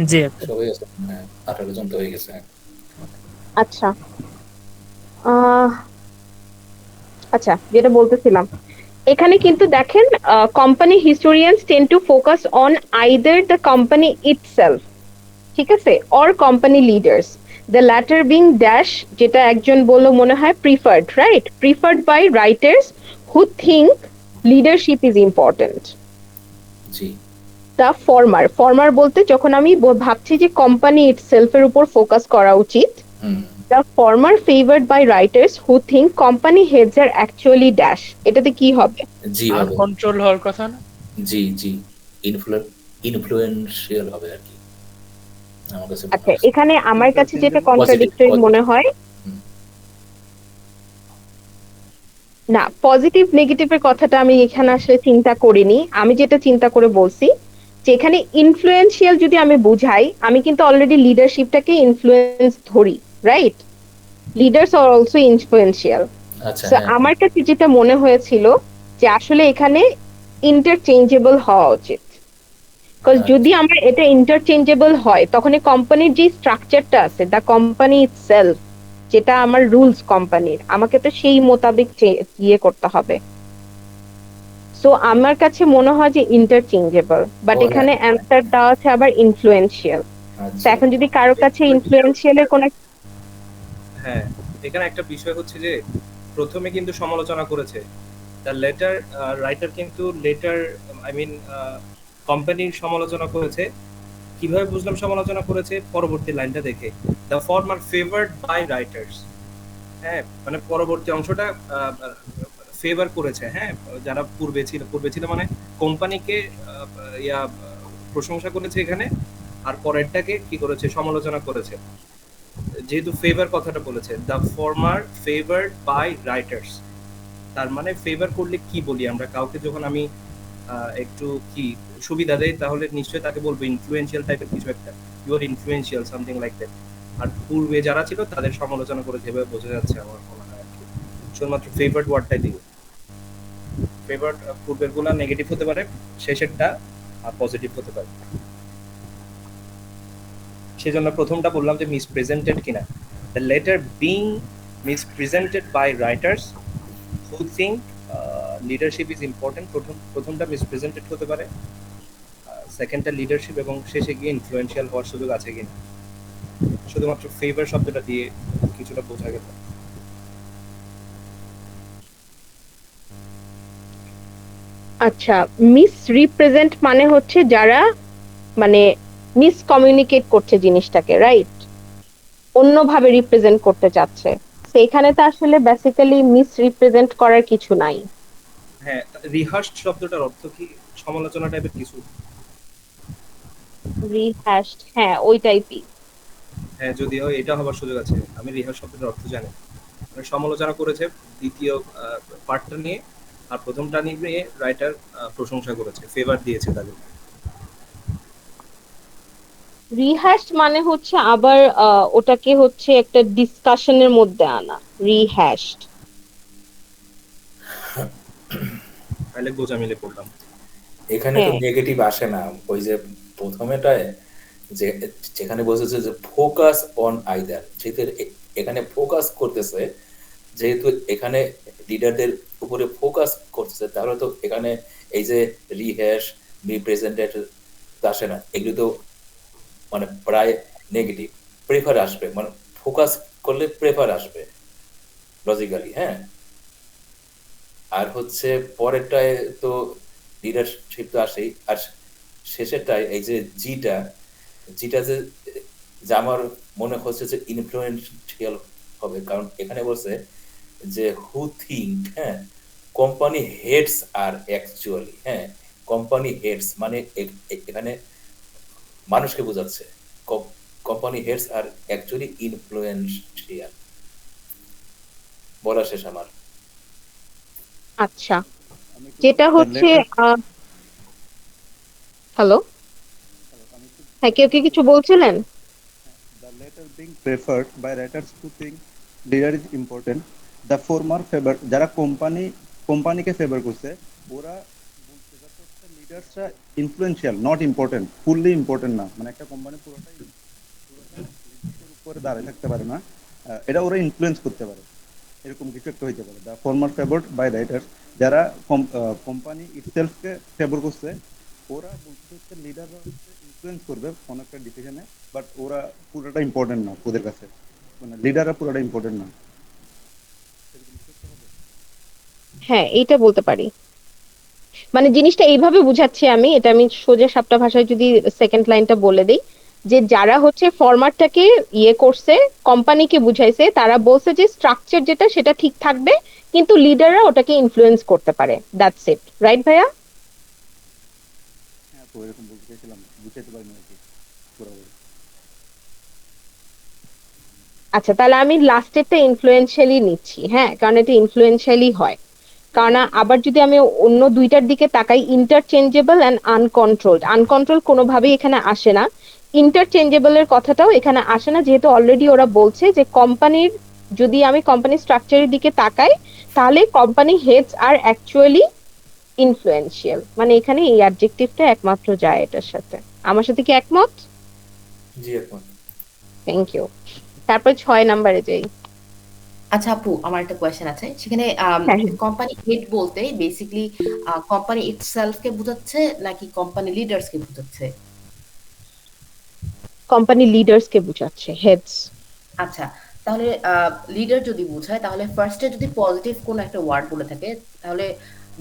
জি আপু। সবাই আছে, হ্যাঁ 18 জন তো হয়ে গেছে। আচ্ছা। আহ আচ্ছা, যেটা বলতেছিলাম, এখানে কিন্তু দেখেন, company historians tend to focus on either the company itself, ঠিক আছে, or company leaders, the latter being dash, যেটা একজন বললো মনে হয় preferred, right, preferred by writers who think leadership is important. জি। দ্য ফর্মার, ফর্মার বলতে যখন আমি ভাবছি যে কোম্পানি ইটসেলফের উপর ফোকাস করা উচিত, hmm. The former favoured by writers who think company heads are actually dash, এটাতে কি হবে? জি হবে। আনকন্ট্রোল হওয়ার কথা না? জি জি, ইনফ্লুয়েন্সিয়াল হবে আর কি, আমার কাছে মনে আচ্ছা, হচ্ছে। এখানে আমার কাছে যেটা ইন্টারচেঞ্জেবল। Positive contradictory positive. মনে হয়, না, পজিটিভ নেগেটিভের কথাটা আমি এখানে আসলে চিন্তা করিনি। আমি যেটা চিন্তা করে বলছি যে এখানে ইনফ্লুয়েন্সিয়াল যদি আমি বুঝাই, আমি কিন্তু অলরেডি লিডারশিপটাকে ইনফ্লুয়েন্স ধরি, right? Leaders are also influential. আচ্ছা সো হ্যাঁ হ্যাঁ। আমার কাছে যেটা মনে হয়েছিল যে আসলে এখানে ইন্টারচেঞ্জেবল হওয়া উচিত। বিকজ যদি আচ্ছা আমরা এটা ইন্টারচেঞ্জেবল হয়, তখন এই কোম্পানির যে স্ট্রাকচারটা আছে, দ্য কোম্পানি ইটসেলফ, যেটা আমার রুলস কোম্পানির, আমাকে তো সেই মোতাবেক ইয়ে করতে হবে। সো আমার কাছে মনে হয় যে ইন্টারচেঞ্জেবল, বাট ও হ্যাঁ। এখানে অ্যান্সার দেওয়া আছে আবার ইনফ্লুয়েন্সিয়াল। তো আচ্ছা এখন যদি কারো কাছে ইনফ্লুয়েন্সিয়াল। ইনফ্লুয়েন্সিয়ালের কোনো হ্যাঁ, এখানে একটা বিষয় হচ্ছে যে প্রথমে কিন্তু সমালোচনা করেছে দ্য লেটার, রাইটার কিন্তু লেটার, আই মিন কোম্পানির সমালোচনা করেছে। কিভাবে বুঝলাম সমালোচনা করেছে? পরবর্তী লাইনটা দেখে, the former favoured by writers. হ্যাঁ, মানে পরবর্তী অংশটা ফেভার করেছে। হ্যাঁ, যারা পূর্বে ছিল মানে কোম্পানিকে ইয়া প্রশংসা করেছে এখানে, আর পরেরটাকে কি করেছে? সমালোচনা করেছে। যেহেতু ফেভার কথাটা বলেছে, the former favoured by writers, তার মানে ফেভার করলে কি বলি আমরা কাউকে? যখন আমি একটু কি সুবিধা দেয়, তাহলে নিশ্চয়ই তাকে বলবো ইনফ্লুয়েন্সিয়াল টাইপের কিছু একটা, you are influential, something like that. আর পূর্বে যারা ছিল তাদের সমালোচনা করে যেভাবে বোঝা যাচ্ছে আমার মনে হয় আর কি, শুধুমাত্র ফেভার্ড ওয়ার্ডটাই দিবে। ফেভার্ড পূর্বের গুলা নেগেটিভ হতে পারে, শেষেরটা পজিটিভ হতে পারে। সেজন্য প্রথমটা বললাম যে মিসপ্রেজেন্টেড কিনা, the latter being misrepresented by writers who think leadership is important, প্রথমটা মিসপ্রেজেন্টেড হতে পারে, সেকেন্ডটা লিডারশিপ, এবং শেষে গিয়ে ইনফ্লুয়েন্সিয়াল হওয়ার সুযোগ আছে কিনা। শুধুমাত্র ফেভার শব্দটা দিয়ে কিছুটা বোঝা গেল। আচ্ছা, মিস রিপ্রেজেন্ট মানে হচ্ছে যারা মানে মিসকমিউনিকেট করছে জিনিসটাকে, রাইট, অন্যভাবে রিপ্রেজেন্ট করতে চাচ্ছে। তো এখানে তো আসলে বেসিক্যালি মিস রিপ্রেজেন্ট করার কিছু নাই। হ্যাঁ, রিহার্সড শব্দটার অর্থ কি? সমালোচনা টাইপের কিছু। রিহ্যাশড, হ্যাঁ ওই টাইপই। হ্যাঁ, যদিও এটা হবার সুযোগ আছে, আমি রিহার্স শব্দটার অর্থ জানি। মানে সমালোচনা করেছে দ্বিতীয় পার্টটা নিয়ে, আর প্রথমটা নিয়ে রাইটার প্রশংসা করেছে, ফেভার দিয়েছে তাদের। রিহ্যাশড মানে হচ্ছে আবার ওটাকে হচ্ছে একটা ডিসকাশনের মধ্যে আনা, রিহ্যাশড। তাহলে গোজা মিলে পড়লাম। এখানে তো হ্যাঁ, নেগেটিভ আসে না। ওই যে প্রথমেটায় যে যেখানে বলতেছে যে ফোকাস অন আইদার, যেহেতু এখানে ফোকাস করতেছে, যেহেতু এখানে লিডারদের উপরে ফোকাস করতেছে, তাহলে তো এখানে এই যে রিহ্যাশ, রিপ্রেজেন্টেটিভ আসে না, এগুলো তো মানে প্রায় নেগেটিভ। প্রেফার আসবে, মানে ফোকাস করলে প্রেফার আসবে লজিক্যালি, হ্যাঁ। আর হচ্ছে পরেরটায় তো লিডারশিপ তো আসেই, আর শেষেরটায় এই যে জিটা, জিটা যে, যা আমার মনে হচ্ছে যে ইনফ্লুয়েন্সিয়াল হবে, কারণ এখানে বলছে যে হু থিঙ্ক, হ্যাঁ, কোম্পানি হেডস আর অ্যাকচুয়ালি, হ্যাঁ, কোম্পানি হেডস মানে এখানে মানুষকে বোঝাচ্ছে। Company heads are actually influential. বলা শেষ আমার। আচ্ছা, আমি একটু যেটা দ্য হচ্ছে লেটার। হ্যালো, আমি একটু হ্যাঁ, কেউ কি কিছু বলছিলেন? The latter being preferred by writers who think leader is important, the former favour, যারা কোম্পানিকে ফেভার করছে, ওরা বলতে চাচ্ছে লিডার্সরা influential, not important, fully important না, মানে একটা কোম্পানি পুরোটাই লিডারদের উপরে দাঁড়িয়ে থাকতে পারে না, এটা ওরা ইনফ্লুয়েন্স করতে পারে, এরকম কিছু একটা হইতে পারে। The former favoured by writers, যারা কোম্পানি ইটসেলফকে ফেভার করছে, ওরা বলতে হচ্ছে লিডাররা হচ্ছে ইনফ্লুয়েন্স করবে অনেকটা ডিসিশনে, বাট ওরা পুরোটা ইম্পর্টেন্ট না ওদের কাছে, মানে লিডাররা পুরোটা ইম্পর্টেন্ট না। হ্যাঁ, এইটা বলতে পারি। মানে জিনিসটা এইভাবে বুঝাচ্ছি আমি, এটা আমি সোজা সাপটা ভাষায় যদি সেকেন্ড লাইনটা বলে দিই, যে যারা হচ্ছে ফরম্যাটটাকে ইয়ে করছে, কোম্পানিকে বুঝাইছে, তারা বলছে যে স্ট্রাকচার যেটা সেটা ঠিক থাকবে, কিন্তু লিডাররা ওটাকে ইনফ্লুয়েন্স করতে পারে। দ্যাটস ইট, রাইট ভাইয়া? হ্যাঁ, তো এরকম বলতে চাইছিলাম, বুঝাইতে পারিনি আর কি পুরোপুরি। আচ্ছা, তাহলে আমি লাস্টেরটা ইনফ্লুয়েন্সিয়ালি নিচ্ছি, হ্যাঁ, কারণ এটা ইনফ্লুয়েন্সিয়ালি হয়। কারণ আবার যদি আমি অন্য দুইটার দিকে তাকাই, ইন্টারচেঞ্জেবল অ্যান্ড আনকন্ট্রোলড, আনকন্ট্রোল কোনোভাবেই এখানে আসে না। ইন্টারচেঞ্জেবল এর কথাটাও এখানে আসে না, যেহেতু অলরেডি ওরা বলছে যে কোম্পানির, যদি আমি কোম্পানি স্ট্রাকচারের দিকে তাকাই, তাহলে company heads are actually influential. মানে এখানে এই অ্যাডজেক্টিভটা একমাত্র যায় এটার সাথে। আমার সাথে কি একমত? জি একমত। Thank you. তারপর 6 নম্বরে যাই। আচ্ছা আপু, আমার একটা কোয়েশ্চেন আছে। সেখানে হ্যাঁ, হ্যাঁ, কোম্পানি হেড বলতে বেসিক্যালি কোম্পানি ইটসেলফ কে বোঝাচ্ছে নাকি কোম্পানি লিডার্স কে বোঝাচ্ছে? কোম্পানি লিডার্স কে বুঝাচ্ছে, হেডস। আচ্ছা, তাহলে লিডার যদি বোঝায়, তাহলে ফার্স্টে যদি পজিটিভ কোনো একটা ওয়ার্ড বলে থাকে, তাহলে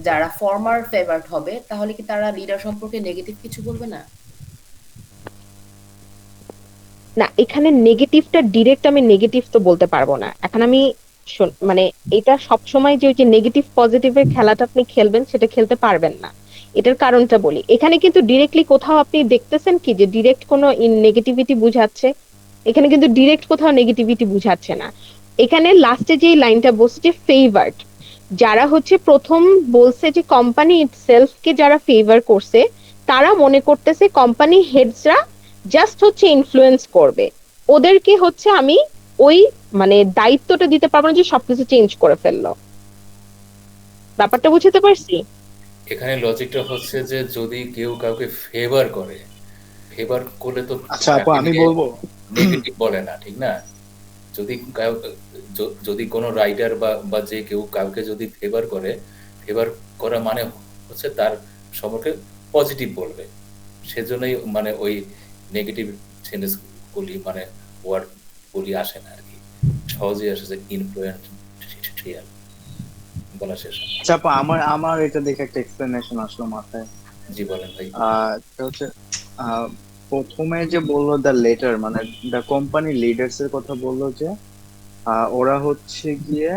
যারা ফর্মার ফেভারড হবে, তাহলে কি তারা লিডার সম্পর্কে নেগেটিভ কিছু বলবে না? না, এখানে নেগেটিভটা ডিরেক্ট আমি নেগেটিভ তো বলতে পারবো না। এখন আমি মানে এটা সবসময় যে ওই যে নেগেটিভ পজিটিভের খেলাটা আপনি খেলবেন, সেটা খেলতে পারবেন না। এটার কারণটা বলি, এখানে কিন্তু ডিরেক্টলি কোথাও আপনি দেখতেছেন কি যে ডিরেক্ট কোনো নেগেটিভিটি বুঝাচ্ছে? এখানে কিন্তু ডিরেক্ট কোথাও নেগেটিভিটি বুঝাচ্ছে না। এখানে লাস্টে যে লাইনটা বলছে যে ফেভার্ড, যারা হচ্ছে প্রথম বলছে যে কোম্পানি ইটসেলফ কে যারা ফেভার করছে, তারা মনে করতেছে কোম্পানি হেডসরা জাস্ট হচ্ছে ইনফ্লুয়েন্স করবে ওদেরকে, হচ্ছে আমি ওই মানে দায়িত্বটা দিতে পারবো না যে সবকিছু চেঞ্জ করে ফেললো। ব্যাপারটা বুঝতে পারছি? এখানে লজিকটা হচ্ছে যে যদি কেউ কাউকে ফেভার করে, ফেভার করলে তো আচ্ছা আপু, তাকে আমি নিয়ে বলবো। নেগেটিভ বলে না, ঠিক না? যদি যদি কোনো রাইটার বা যে কেউ কাউকে যদি ফেভার করে, ফেভার করা মানে হচ্ছে তার সম্পর্কে পজিটিভ বলবে। সেজন্যই মানে ওই নেগেটিভ সেন্টেন্স গুলি মানে ওয়ার্ড গুলি আসে না আর কি, সহজেই আসে যে ইনফ্লুয়েন্সিয়াল বলা শেষ হয়। আচ্ছা আপু, আমার আমার এটা দেখে একটা এক্সপ্লেনেশন আসলো মাথায়। জি বলেন ভাই। এটা হচ্ছে আহ, প্রথমে যে বললো দ্য লেটার, মানে দ্য কোম্পানি লিডার্স এর কথা বললো যে ওরা হচ্ছে গিয়ে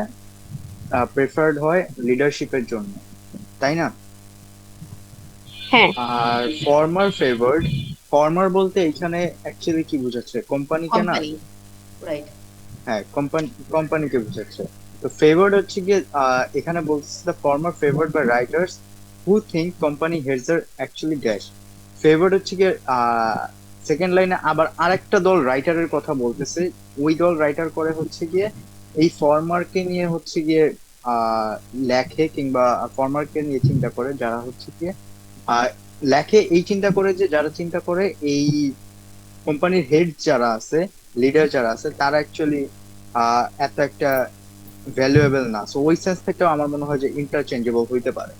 প্রেফার্ড হয় লিডারশিপের জন্য, তাই না? হ্যাঁ, আর ফর্মার ফেভার্ড, ফর্মার বলতে এখানে অ্যাকচুয়ালি কি বোঝাচ্ছে? কোম্পানিকে না? Company, right? হ্যাঁ, কোম্পানিকে বোঝাচ্ছে। তো ফেভার্ড হচ্ছে গিয়ে এখানে বলছে the former favoured by writers who think company heads are actually dash. Favoured হচ্ছে গিয়ে সেকেন্ড লাইনে আবার আরেকটা দল রাইটারের কথা বলতেছে। ওই দল রাইটার করে হচ্ছে গিয়ে এই ফর্মারকে নিয়ে হচ্ছে গিয়ে আহ লেখে, কিংবা ফর্মারকে নিয়ে চিন্তা করে, যারা হচ্ছে গিয়ে আহ লেখে এই চিন্তা করে যে যারা চিন্তা করে এই কোম্পানির হেড যারা আছে, লিডার যারা আছে, তারা অ্যাকচুয়ালি এত একটা ভ্যালুয়েবল না। সো ওই সেন্স থেকেও আমার মনে হয় যে ইন্টারচেঞ্জেবল হইতে পারে,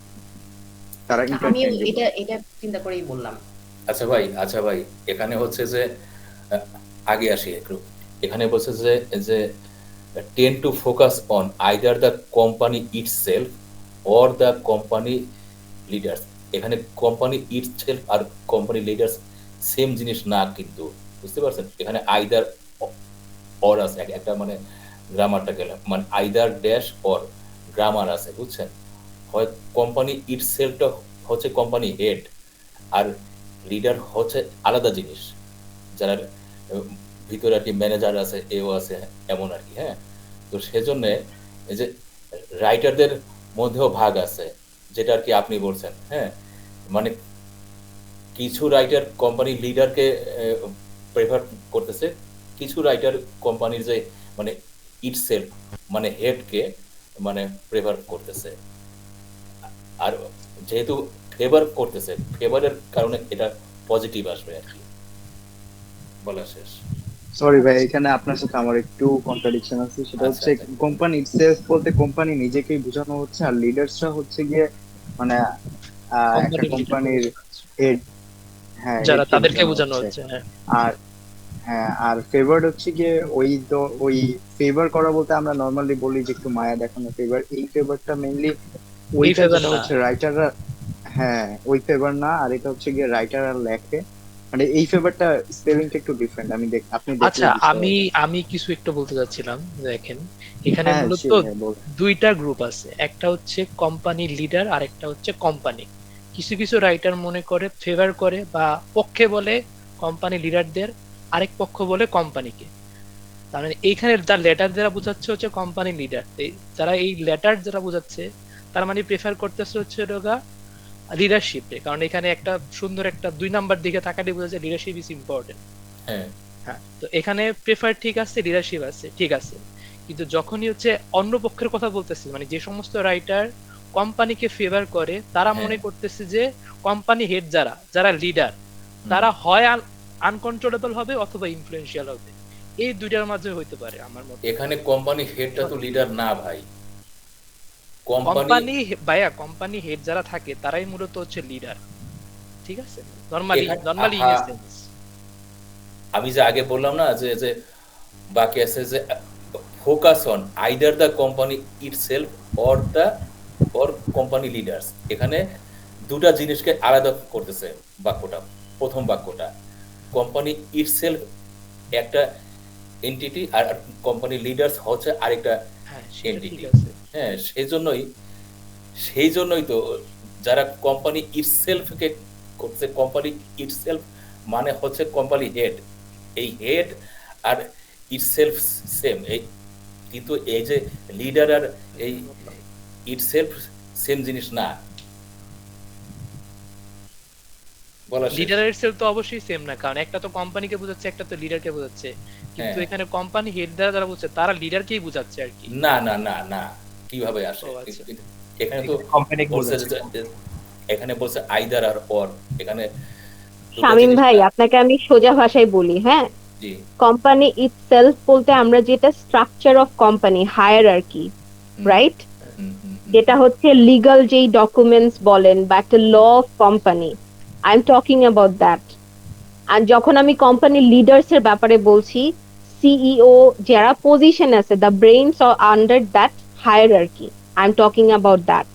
তারা আমিও ইন্টারচেঞ্জেবল। এটা এটা চিন্তা করেই বললাম। আচ্ছা ভাই, এখানে হচ্ছে যে আহ, আগে আসি একটু। এখানে বলছে যে যে ten two focus on either the company itself or the company leaders. এখানে কোম্পানি ইটসেলফ আর কোম্পানি লিডার্স সেম জিনিস না কিন্তু, বুঝতে পারছেন? এখানে আইদার অর আছে, একটা মানে গ্রামারটা গেলাম, মানে আইদার ড্যাশ অর গ্রামার আছে, বুঝছেন? হয় কোম্পানি ইটসেলফটা হচ্ছে কোম্পানি হেড, আর লিডার হচ্ছে আলাদা জিনিস, যারা ভিতরে আর কি ম্যানেজার আছে, এও আছে, এমন আর কি। হ্যাঁ, তো সেজন্য এই যে রাইটারদের মধ্যেও ভাগ আছে, যেটা আর কি আপনি বলছেন। হ্যাঁ, মানে কিছু রাইটার কোম্পানির লিডারকে প্রেফার করতেছে, কিছু রাইটার কোম্পানির যে মানে ইটসেলফ মানে হেডকে মানে প্রেফার করতেছে। আর যেহেতু ফেভার করতেছে, ফেভারের কারণে এটা পজিটিভ আসবে আর কি। বলা শেষ। সরি ভাই, এখানে আপনার সাথে আমার একটু কন্ট্রাডিকশন আছে। সেটা আচ্ছা হচ্ছে আচ্ছা। কোম্পানি ইটসেলফ বলতে কোম্পানি নিজেকেই বোঝানো হচ্ছে, আর লিডার্সরা হচ্ছে গিয়ে মানে একটা কোম্পানির লিডারকে কোম্পানির বোঝানো হচ্ছে, হেড, হ্যাঁ যারা হেডকে তাদেরকে বোঝানো বোঝানো হচ্ছে। হচ্ছে, হ্যাঁ। আর হ্যাঁ, আর ফেভার হচ্ছে গিয়ে ওই ফেভার করা বলতে আমরা নর্মালি বলি যে একটু মায়া দেখানো ফেভার, এই ফেভারটা মেইনলি এই ওইটা ফেভার যেটা না। হচ্ছে রাইটাররা, হ্যাঁ ওই ফেভার না, আর এটা হচ্ছে গিয়ে রাইটাররা লেখে, মানে এই ফেভারটা স্পেলিংটা একটু ডিফারেন্ট, আপনি আচ্ছা, দেখলেই বুঝতে আমি পারবেন। আমি কিছু একটু বলতে চাচ্ছিলাম। দেখেন, এখানে হ্যাঁ মূলত শিওর ভাই বল। দুইটা গ্রুপ আছে, একটা হচ্ছে কোম্পানি লিডার আর একটা হচ্ছে কোম্পানি। কিছু কিছু রাইটার মনে করে ফেভার করে বা পক্ষে বলে কোম্পানি লিডারদের, আরেক পক্ষ বলে কোম্পানিকে। তার মানে এইখানে যার লেটার যারা বোঝাচ্ছে হচ্ছে কোম্পানি লিডার, যারা এই লেটার যারা বোঝাচ্ছে তার মানে প্রেফার করতেছে হচ্ছে লিডারশিপে, কারণ এখানে একটা সুন্দর একটা 2 নাম্বার দিকে তাকালে বোঝা যায় লিডারশিপ ইজ ইম্পর্টেন্ট। হ্যাঁ হ্যাঁ, তো এখানে প্রেফার ঠিক আছে, লিডারশিপ আছে ঠিক আছে, কিন্তু যখনই হচ্ছে অন্য পক্ষের কথা বলতেছে, মানে যে সমস্ত রাইটার কোম্পানিকে ফেভার করে তারা হ্যাঁ। মনে করতেছে যে কোম্পানি হেড যারা যারা লিডার তারা হয় আনকন্ট্রোলেবল হবে অথবা ইনফ্লুয়েন্সিয়াল হবে, এই দুইটার মাঝে হইতে পারে আমার মতে। এখানে কোম্পানি হেডটা তো লিডার না ভাই। কোম্পানি কোম্পানি ভাইয়া, কোম্পানি হেড যারা থাকে তারাই মূলত হচ্ছে লিডার, ঠিক আছে, নরমালি নরমালি ইন সেন্স। আমি যে আগে বললাম না যে যে বাকি আছে যে focus on either the company itself or company leaders, এখানে দুটা জিনিসকে আলাদা করতেছে বাক্যটা। প্রথম বাক্যটা কোম্পানি ইটসেলফ একটা এন্টিটি আর কোম্পানি লিডার্স হচ্ছে আরেকটা হ্যাঁ, সেটা ঠিক এন্টিটি। আছে। হ্যাঁ, সেই জন্যই তো যারা কোম্পানি ইটসেলফকে করছে, কোম্পানি ইটসেলফ মানে হচ্ছে কোম্পানি হেড। এই হেড আর ইটসেলফ সেম, এই কিন্তু এই যে লিডার আর এই ইটসেলফ সেম জিনিস না। বলা শেষ। লিডারের সেল তো অবশ্যই সেম না, কারণ একটা তো কোম্পানিকে বোঝাচ্ছে একটা তো লিডারকে বোঝাচ্ছে, কিন্তু হ্যাঁ। এখানে কোম্পানি হেড দ্বারা যারা বোঝাচ্ছে তারা লিডারকেই বোঝাচ্ছে আর কি। না না না না, কিভাবে আসে? ও আচ্ছা। এখানে তো কোম্পানিকে বলছে বোঝাচ্ছে। এখানে বলছে আইদার আর অর, এখানে দুটো শামীম জিনিস ভাই, না। আপনাকে আমি সোজা ভাষায় বলি, হ্যাঁ, জি। কোম্পানি ইটসেলফ বলতে আমরা যেটা structure of company, hierarchy, hmm, right, hmm, hmm, hmm. যেটা হচ্ছে লিগাল যেই ডকুমেন্টস বলেন বা একটা law of company, I am talking about that. আর যখন আমি কোম্পানি লিডার্স এর ব্যাপারে বলছি, সিইও যারা পজিশন আছে, the brains under that hierarchy, I am talking about that.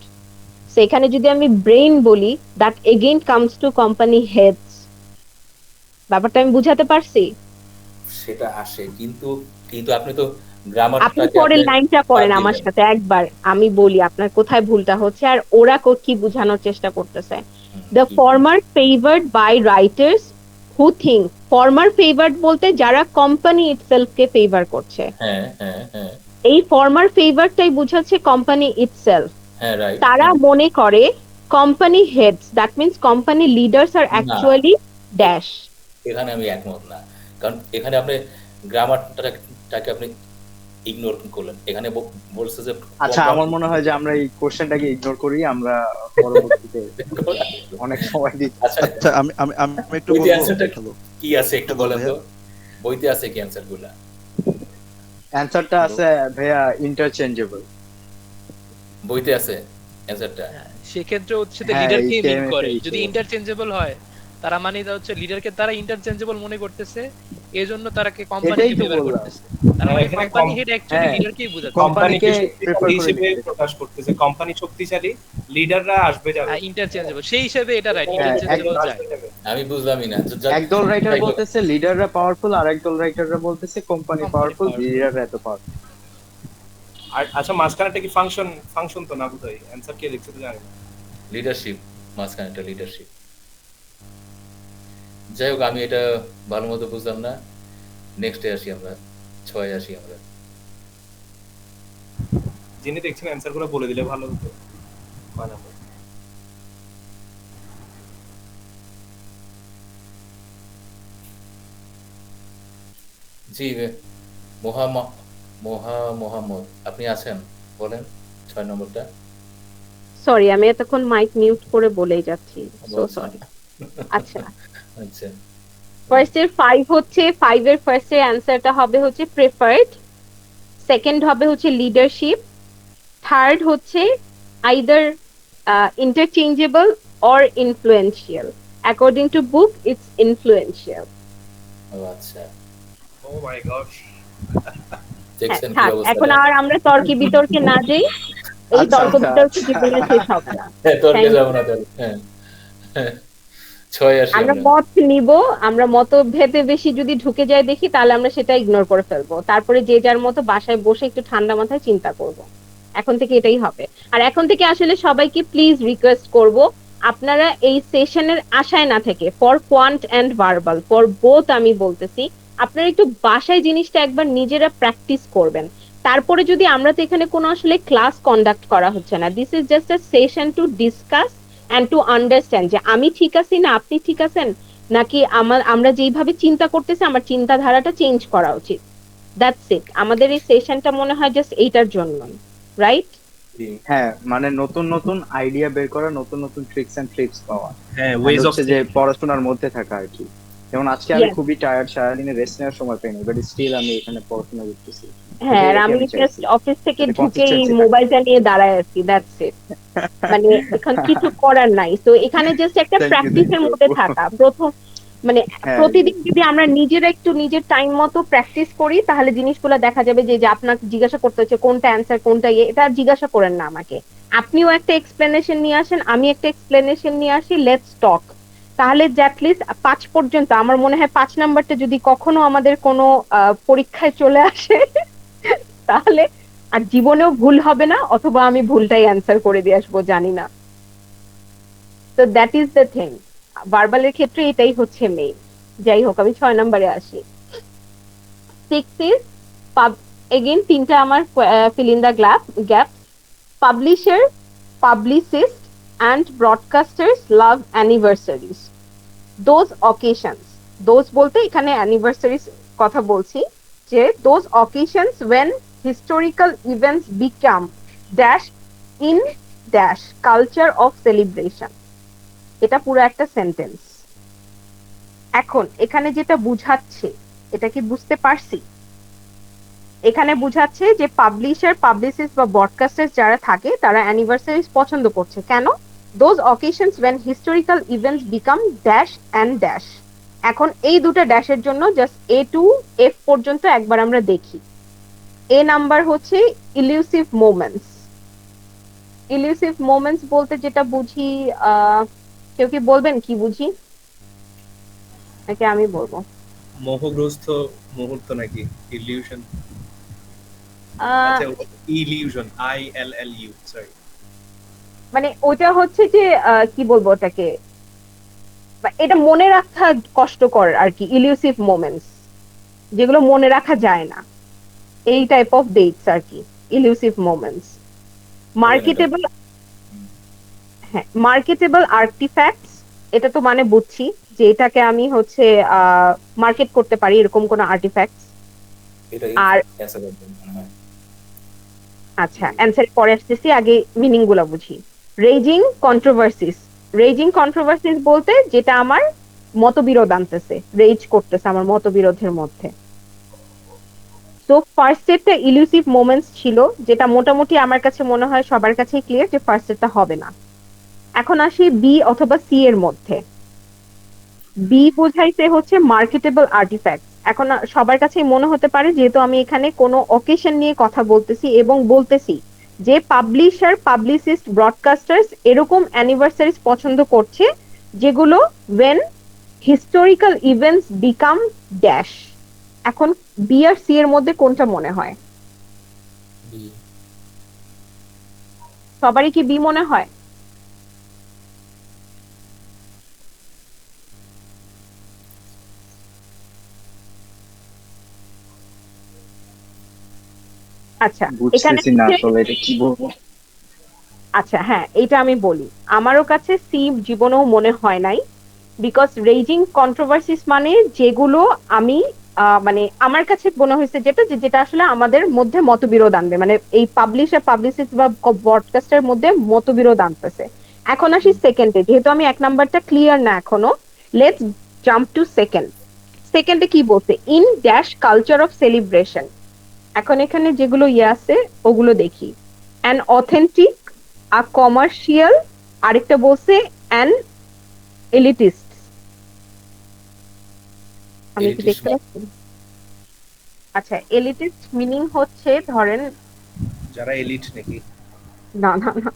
সেখানে যদি আমি ব্রেইন বলি, that again comes to company heads. ব্যাপারটা আমি বুঝাতে পারছি? সেটা আসে, কিন্তু কিন্তু আপনি তো আপনি গ্রামারটাকে পরের আপনি লাইনটা বাদ পড়েন আমার দিলেন। সাথে একবার, আমি বলি আপনার কোথায় ভুলটা হচ্ছে আর ওরা কি বোঝানোর চেষ্টা করতেছে। দ্য কি? Former favoured by writers who think, former favoured বলতে যারা কোম্পানি ইটসেলফকে ফেভার করছে, হ্যাঁ হ্যাঁ হ্যাঁ এই ফর্মার ফেভারটাই বুঝাচ্ছে কোম্পানি ইটসেলফ। হ্যাঁ, রাইট। তারা মনে করে company heads, that means company leaders আর না, অ্যাকচুয়ালি ড্যাশ। এখানে আমি একমত না, কারণ এখানে আপনি গ্রামারটাকে আপনি ইগনোর করলেন। এখানে বলছে যে আচ্ছা, আমার মনে হয় যে আমরা এই কোশ্চেনটাকে ইগনোর করি, আমরা পরবর্তীতে অনেক সময় দিই। আচ্ছা, আচ্ছা আমি আমি আমি একটু বইতে বলবো। অ্যান্সারটা হ্যালো কি আছে একটু হ্যালো বলেন ভাইয়া। তো, বইতে আছে কি অ্যান্সার গুলা? অ্যান্সারটা আছে ভাইয়া ইন্টারচেঞ্জেবল। বইতে আছে অ্যান্সারটা? হ্যাঁ, সেক্ষেত্রে হচ্ছে হ্যাঁ, লিডারকে এই মিন TMS করে, এই যদি ছিল। ইন্টারচেঞ্জেবল হয় তারা মানে হচ্ছে লিডারকে তারা ইন্টারচেঞ্জেবল মনে করতেছে, এই জন্য তারাকে এটাই কোম্পানিকে তো ফেভার বললাম। করতেছে। তার মানে এখানে কোম্পানি হেড অ্যাকচুয়ালি হ্যাঁ, লিডারকেই বোঝাচ্ছে, কোম্পানিকে কোম্পানিকে prefer শক্তিশালী করে হিসেবে লিখতে। প্রকাশ করতেছে, কোম্পানি শক্তিশালী, লিডাররা আসবে যাবে। ইন্টারচেঞ্জেবল সেই হিসেবে এটা রাইট, হ্যাঁ, ইন্টারচেঞ্জেবল একদম যায়। আসবে যাবে। আমি বুঝলামই না। একদল রাইটার বলতেছে লিডাররা পাওয়ারফুল, আর একদল রাইটাররা বলতেছে কোম্পানি Company পাওয়ারফুল, powerful। লিডাররা এত পাওয়ারফুল। আর আচ্ছা, মাঝখানেটা কি ফাংশন তো না বোধহয়, অ্যান্সার কে লিখছে তো জানি না। লিডারশিপ, মাঝখানেটা লিডারশিপ। যাই হোক, আমি এটা ভালো মতো বুঝলাম না। নেক্সটে আসি আমরা, 6 আসি আমরা। যিনি দেখছেন অ্যান্সার গুলো বলে দিলে ভালো হতো। কয় নাম্বার? জি, মোহাম্মদ, আপনি আছেন? বলেন 6 নম্বরটা। সরি, আমি এতক্ষণ মাইক মিউট করে বলেই যাচ্ছি, সো আচ্ছা সরি। আচ্ছা, আচ্ছা ফার্স্ট এর 5 হচ্ছে, 5 এর ফার্স্ট এর অ্যান্সারটা হবে হচ্ছে প্রেফার্ড, সেকেন্ড হবে হচ্ছে লিডারশিপ, থার্ড হচ্ছে either interchangeable or influential. According to book it's influential. ও আচ্ছা, ও মাই গড। হ্যাঁ, দেখছেন কি থাক, অবস্থা। এখন আর আমরা তর্কে বিতর্কে না যাই, এই আচ্ছা তর্ক আচ্ছা বিতর্ক আচ্ছা জীবনে শেষ হবে না। হ্যাঁ, তর্কে Thank যাবো you. না তাহলে। হ্যাঁ হ্যাঁ, 6 আসি আমরা আমরা। মত নিব, আমরা মতভেদে বেশি যদি ঢুকে যায় দেখি, তাহলে আমরা সেটা ইগনোর করে ফেলবো, তারপরে যে যার মতো বাসায় বসে একটু ঠান্ডা মাথায় চিন্তা করব। এখন থেকে এটাই হবে। আর এখন থেকে আসলে সবাইকে প্লিজ রিকোয়েস্ট করব, আপনারা এই সেশনের আশায় না থেকে, for quant and verbal, for both আমি বলতেছি, আপনারা একটু বাসায় জিনিসটা একবার নিজেরা প্র্যাকটিস করবেন। তারপরে যদি, আমরা তো এখানে কোনো আসলে ক্লাস কন্ডাক্ট করা হচ্ছে না, this is just a session to discuss and to understand যে আমি ঠিক আছি না আপনি ঠিক আছেন, নাকি আমরা যেইভাবে চিন্তা করতেছি আমার চিন্তাধারাটা চেঞ্জ করা উচিত। That's it. আমাদের এই সেশনটা মনে হয় জাস্ট এইটার জন্য, রাইট? হ্যাঁ, মানে নতুন নতুন আইডিয়া বের করা, নতুন নতুন ট্রিক্স এন্ড টিপস পাওয়া, হ্যাঁ, and ওয়েজ অফ হচ্ছে যে পড়াশোনার মধ্যে থাকা আর কি। যেমন আজকে আমি Yes. খুবই টায়ার্ড, সারাদিনে রেস্ট নেওয়ার সময় পাইনি, বাট স্টিল আমি এখানে পড়াশোনা করতেছি। হ্যাঁ, আর এটাই আমি আমি জাস্ট চাইছি, অফিস থেকে যাতে ঢুকেই consistency থাকে। মোবাইলটা নিয়ে দাঁড়ায় আছি, দ্যাটস ইট। মানে এখন কিছু করার নাই, তো এখানে জাস্ট একটা Thank you, প্র্যাকটিসের thank you, মধ্যে আপু। থাকা। প্রথম মানে হ্যাঁ, প্রতিদিন যদি আমরা নিজেরা একটু নিজের টাইম মতো প্র্যাকটিস করি, তাহলে জিনিসগুলো দেখা যাবে যে আপনাকে জিজ্ঞাসা করতে হচ্ছে কোনটা অ্যান্সার কোনটা ইয়ে, এটা জিজ্ঞাসা করেন না আমাকে, আপনিও একটা এক্সপ্লেনেশন নিয়ে আসেন, আমি একটা এক্সপ্লেনেশন নিয়ে আসি, লেটস টক। তাহলে অ্যাটলিস্ট 5 পর্যন্ত, আমার মনে হয় 5 নাম্বারটা যদি কখনো আমাদের কোনো পরীক্ষায় চলে আসে তাহলে আর জীবনেও ভুল হবে না, অথবা আমি ভুলটাই অ্যান্সার করে দিয়ে আসবো, জানি না। তো দ্যাট ইজ দ্য থিং, ভার্বালের ক্ষেত্রে এটাই হচ্ছে মেইন। যাই হোক, আমি 6 নম্বরে আসি। 6 ইজ এগেইন তিনটা আমার fill in the gap. Publisher, publicist and broadcasters love anniversaries, those occasions, those বলতে এখানে অ্যানিভার্সারিজ কথা বলছি, যে those occasions when historical events become dash in dash culture of celebration। এটা পুরো একটা সেন্টেন্স। এখন এখানে যেটা বুঝাচ্ছে, এটা কি বুঝতে পারছি? এখানে বুঝাচ্ছে যে পাবলিশার, পাবলিসিস্ট বা ব্রডকাস্টার যারা থাকে তারা অ্যানিভার্সারিজ পছন্দ করছে। কেন? Those occasions when historical events become dash and dash। এখন এই দুটো ড্যাশের জন্য জাস্ট A to F পর্যন্ত একবার আমরা দেখি। এ নাম্বার হচ্ছে ইলিউসিভ মোমেন্টস। ইলিউসিভ মোমেন্টস বলতে যেটা বুঝি, কেউ কি বলবেন কি বুঝি, নাকি আমি বলবো? মোহগ্রস্ত মুহূর্ত নাকি ইলিউশন? আহ, আচ্ছা, ইলিউশন, ILLU, সরি। মানে ওইটা হচ্ছে যে কি বলবো ওটাকে, এটা মনে রাখা কষ্টকর আর কি, ইলিউসিভ মোমেন্টস যেগুলো মনে রাখা যায় না, এই টাইপ অফ ডেটস আর কি ইলিউসিভ মোমেন্টস। মার্কেটেবল, হ্যাঁ, মার্কেটেবল আর্টিফ্যাক্টস, এটা তো মানে বুঝছি যে এটাকে আমি হচ্ছে মার্কেট করতে পারি, এরকম কোন আর্টিফ্যাক্টস। এটাই আর অ্যান্সার করতে মনে হয়। আচ্ছা, অ্যান্সার পরে আসতেছি, আগে মিনিং গুলা বুঝি। রেজিং কন্ট্রোভার্সিস, রেজিং কন্ট্রোভার্সিস বলতে যেটা আমার মতবিরোধ আনতেছে, রেজ করতেছে আমার মতবিরোধের মধ্যে। তো ফার্স্ট সেটটা ইলুসিভ মোমেন্টস ছিল, যেটা মোটামুটি আমার কাছে মনে হয় সবার কাছেই ক্লিয়ার যে ফার্স্ট সেটটা হবে না। এখন আসি বি অথবা সি এর মধ্যে। বি বোঝাইতে হচ্ছে মার্কেটেবল আর্টিফ্যাক্ট। এখন সবার কাছেই মনে হতে পারে, যেহেতু আমি এখানে কোনো অকেশন নিয়ে কথা বলতেছি এবং বলতেছি যে পাবলিশার, পাবলিসিস্ট, ব্রডকাস্টার্স এরকম অ্যানিভার্সারিজ পছন্দ করছে যেগুলো when historical events become dash। এখন বি আর সি এর মধ্যে কোনটা মনে হয়? বি। সবারই কি বি মনে হয়? আচ্ছা, এখানে বুঝতেছি না আসলে এটা কি বলবো। আচ্ছা হ্যাঁ, এটা আমি বলি, আমারও কাছে সি জীবনেও মনে হয় নাই, বিকজ রেজিং কন্ট্রোভার্সিস মানে যেগুলো আমি মানে আমার কাছে মনে হয়েছে যেটা আসলে আমাদের মধ্যে মতবিরোধ আনবে, মানে এই পাবলিশার পাবলিসিস্ট বা ব্রডকাস্টের মধ্যে মতবিরোধ আনতেছে। এখন আসি সেকেন্ডে, যেহেতু আমি এক নাম্বারটা ক্লিয়ার না এখনো, লেটস জাম্প টু সেকেন্ডে কি বলছে, in dash culture of celebration. এখন এখানে যেগুলো আছে ওগুলো দেখি। অ্যান অথেন্টিক, আ কমার্শিয়াল, আরেকটা বলছে অ্যান এলিটিস্ট। আমি কি দেখতে পাচ্ছি? আচ্ছা, এলিটিস্ট মিনিং হচ্ছে ধরেন, যারা এলিট নাকি? না না না,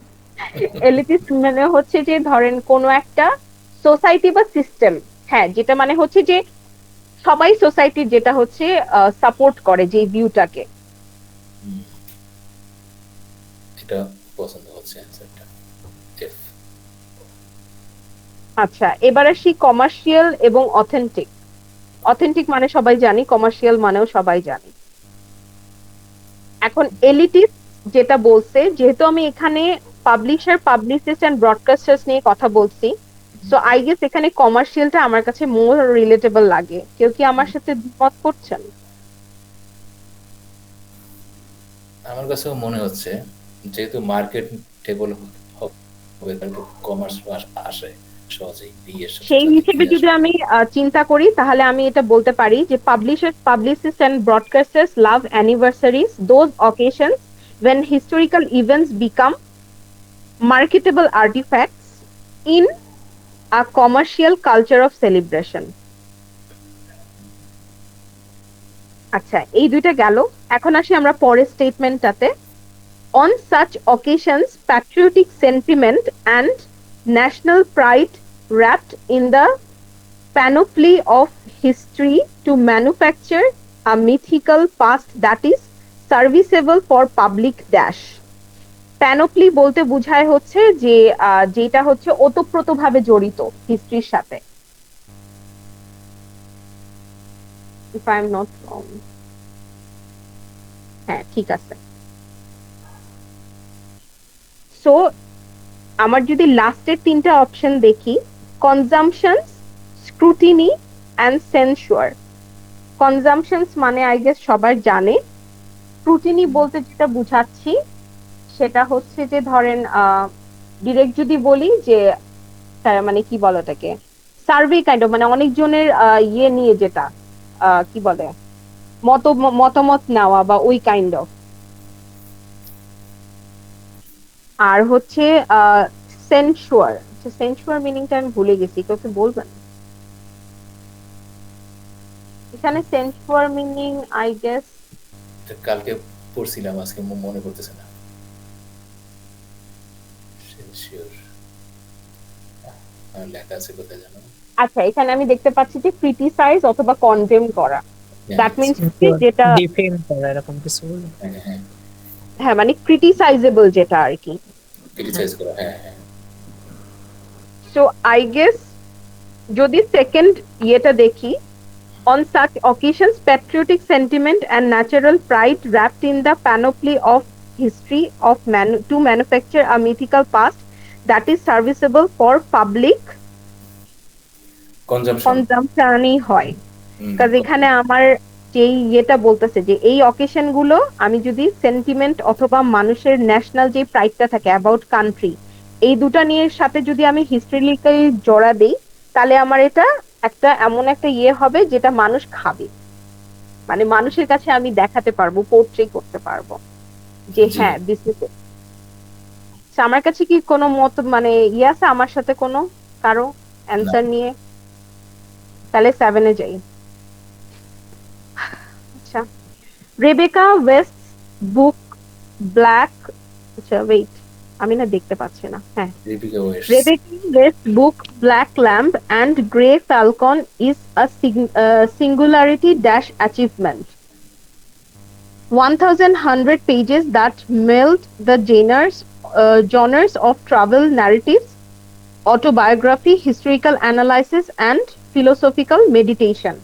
এলিটিস্ট মানে হচ্ছে যে ধরেন কোনো একটা সোসাইটি বা সিস্টেম, হ্যাঁ, যেটা মানে হচ্ছে যে সবাই সোসাইটির যেটা হচ্ছে সাপোর্ট করে যে ভিউটাকে। এটা পছন্দ হচ্ছে অ্যানসারটা, এফ। আচ্ছা, এবার আসি কমার্শিয়াল এবং অথেন্টিক। অথেন্টিক মানে সবাই জানি, কমার্শিয়াল মানেও সবাই জানি। এখন এলিটিস্ট যেটা বলছে, যেহেতু আমি এখানে পাবলিশার পাবলিসিস্ট এন্ড ব্রডকাস্টার্স নিয়ে কথা বলছি, সো আই গেস এখানে কমার্শিয়ালটা আমার কাছে মোর রিলেটেবল লাগে। কেউ কি আমার সাথে দ্বিমত করছেন? আমার কাছেও মনে হচ্ছে যেহেতু মার্কেটেবল হবে তাহলে কমার্স আসে সহজেই বিয়ের সাথে সেই সাথে হিসেবে যদি আমি চিন্তা করি, তাহলে আমি এটা বলতে পারি যে publishers publicist and broadcasters love anniversaries, those occasions when historical events become marketable artifacts in a commercial culture of celebration. আচ্ছা, এই দুইটা গেল। এখন আসি আমরা পরের স্টেটমেন্টটাতে। On such occasions, patriotic sentiment and national pride wrapped in the panoply of history to manufacture a mythical past that is serviceable for public dash. প্যানোপ্লি বলতে বোঝায় হচ্ছে যে যেটা হচ্ছে ওতপ্রোতভাবে জড়িত হিস্ট্রির সাথে, if I am not wrong. হ্যাঁ, ঠিক আছে। সো আমার যদি লাস্টের তিনটা অপশন দেখি, কনজাম্পশনস, স্ক্রুটিনি অ্যান্ড সেন্সুয়ার। কনজাম্পশনস মানে আই গেস সবাই জানে। স্ক্রুটিনি বলতে যেটা বুঝাচ্ছি সেটা হচ্ছে যে ধরেন ডিরেক্ট যদি বলি যে মানে কি বলে ওটাকে, সার্ভে কাইন্ড অফ, মানে অনেকজনের ইয়ে নিয়ে যেটা কি বলে মতামত নেওয়া বা ওই কাইন্ড অফ। আর হচ্ছে সেন্সুয়ার। সেন্সুয়ার মিনিংটা আমি ভুলে গেছি, কেউ কি বলবেন? এখানে সেন্সুয়ার মিনিং আই গেস কালকে পড়ছিলাম, আজকে মনে করতেছে না। লেখা আছে কোথায় জানো? আচ্ছা, এখানে আমি দেখতে পাচ্ছি যে ক্রিটিসাইজ অথবা কনডেম করা, দ্যাট মিন্স যেটা ডিফেন্ড করা এরকম কিছু বলে। হ্যাঁ, মানে ক্রিটিসাইজেবল যেটা আর কি, ক্রিটিসাইজ করা। হ্যাঁ হ্যাঁ। সো আই গেস যদি সেকেন্ড ইয়েটা দেখি, on such occasions patriotic sentiment and natural pride wrapped in the panoply of history of to manufacture a mythical past that is serviceable for public consumption হয়। কারণ এখানে আমার যেই ইয়েটা বলতেছে যে এই অকেশন গুলো আমি যদি সেন্টিমেন্ট অথবা মানুষের ন্যাশনাল যে প্রাইডটা থাকে অ্যাবাউট কান্ট্রি, এই দুটা নিয়ে সাথে যদি আমি হিস্টোরিক্যালি জোড়া দেই, তাহলে আমার এটা একটা এমন একটা ইয়ে হবে যেটা মানুষ খাবে, মানে মানুষের কাছে আমি দেখাতে পারবো, পোর্ট্রে করতে পারবো যে হ্যাঁ দিস ইজ ইট। আমার কাছে কি কোনো মত মানে ইয়ে আছে আমার সাথে কোনো কারো অ্যানসার নিয়ে? তাহলে 7 এ যাই। আচ্ছা, রেবেকা ওয়েস্ট বুক ব্ল্যাক, আচ্ছা ওয়েট আমি না দেখতে পাচ্ছি না। হ্যাঁ, Rebecca West book Black Lamb and Grey Falcon is a singularity dash achievement. 1100 pages that meld the genres of travel narratives, autobiography, historical analysis and philosophical meditation.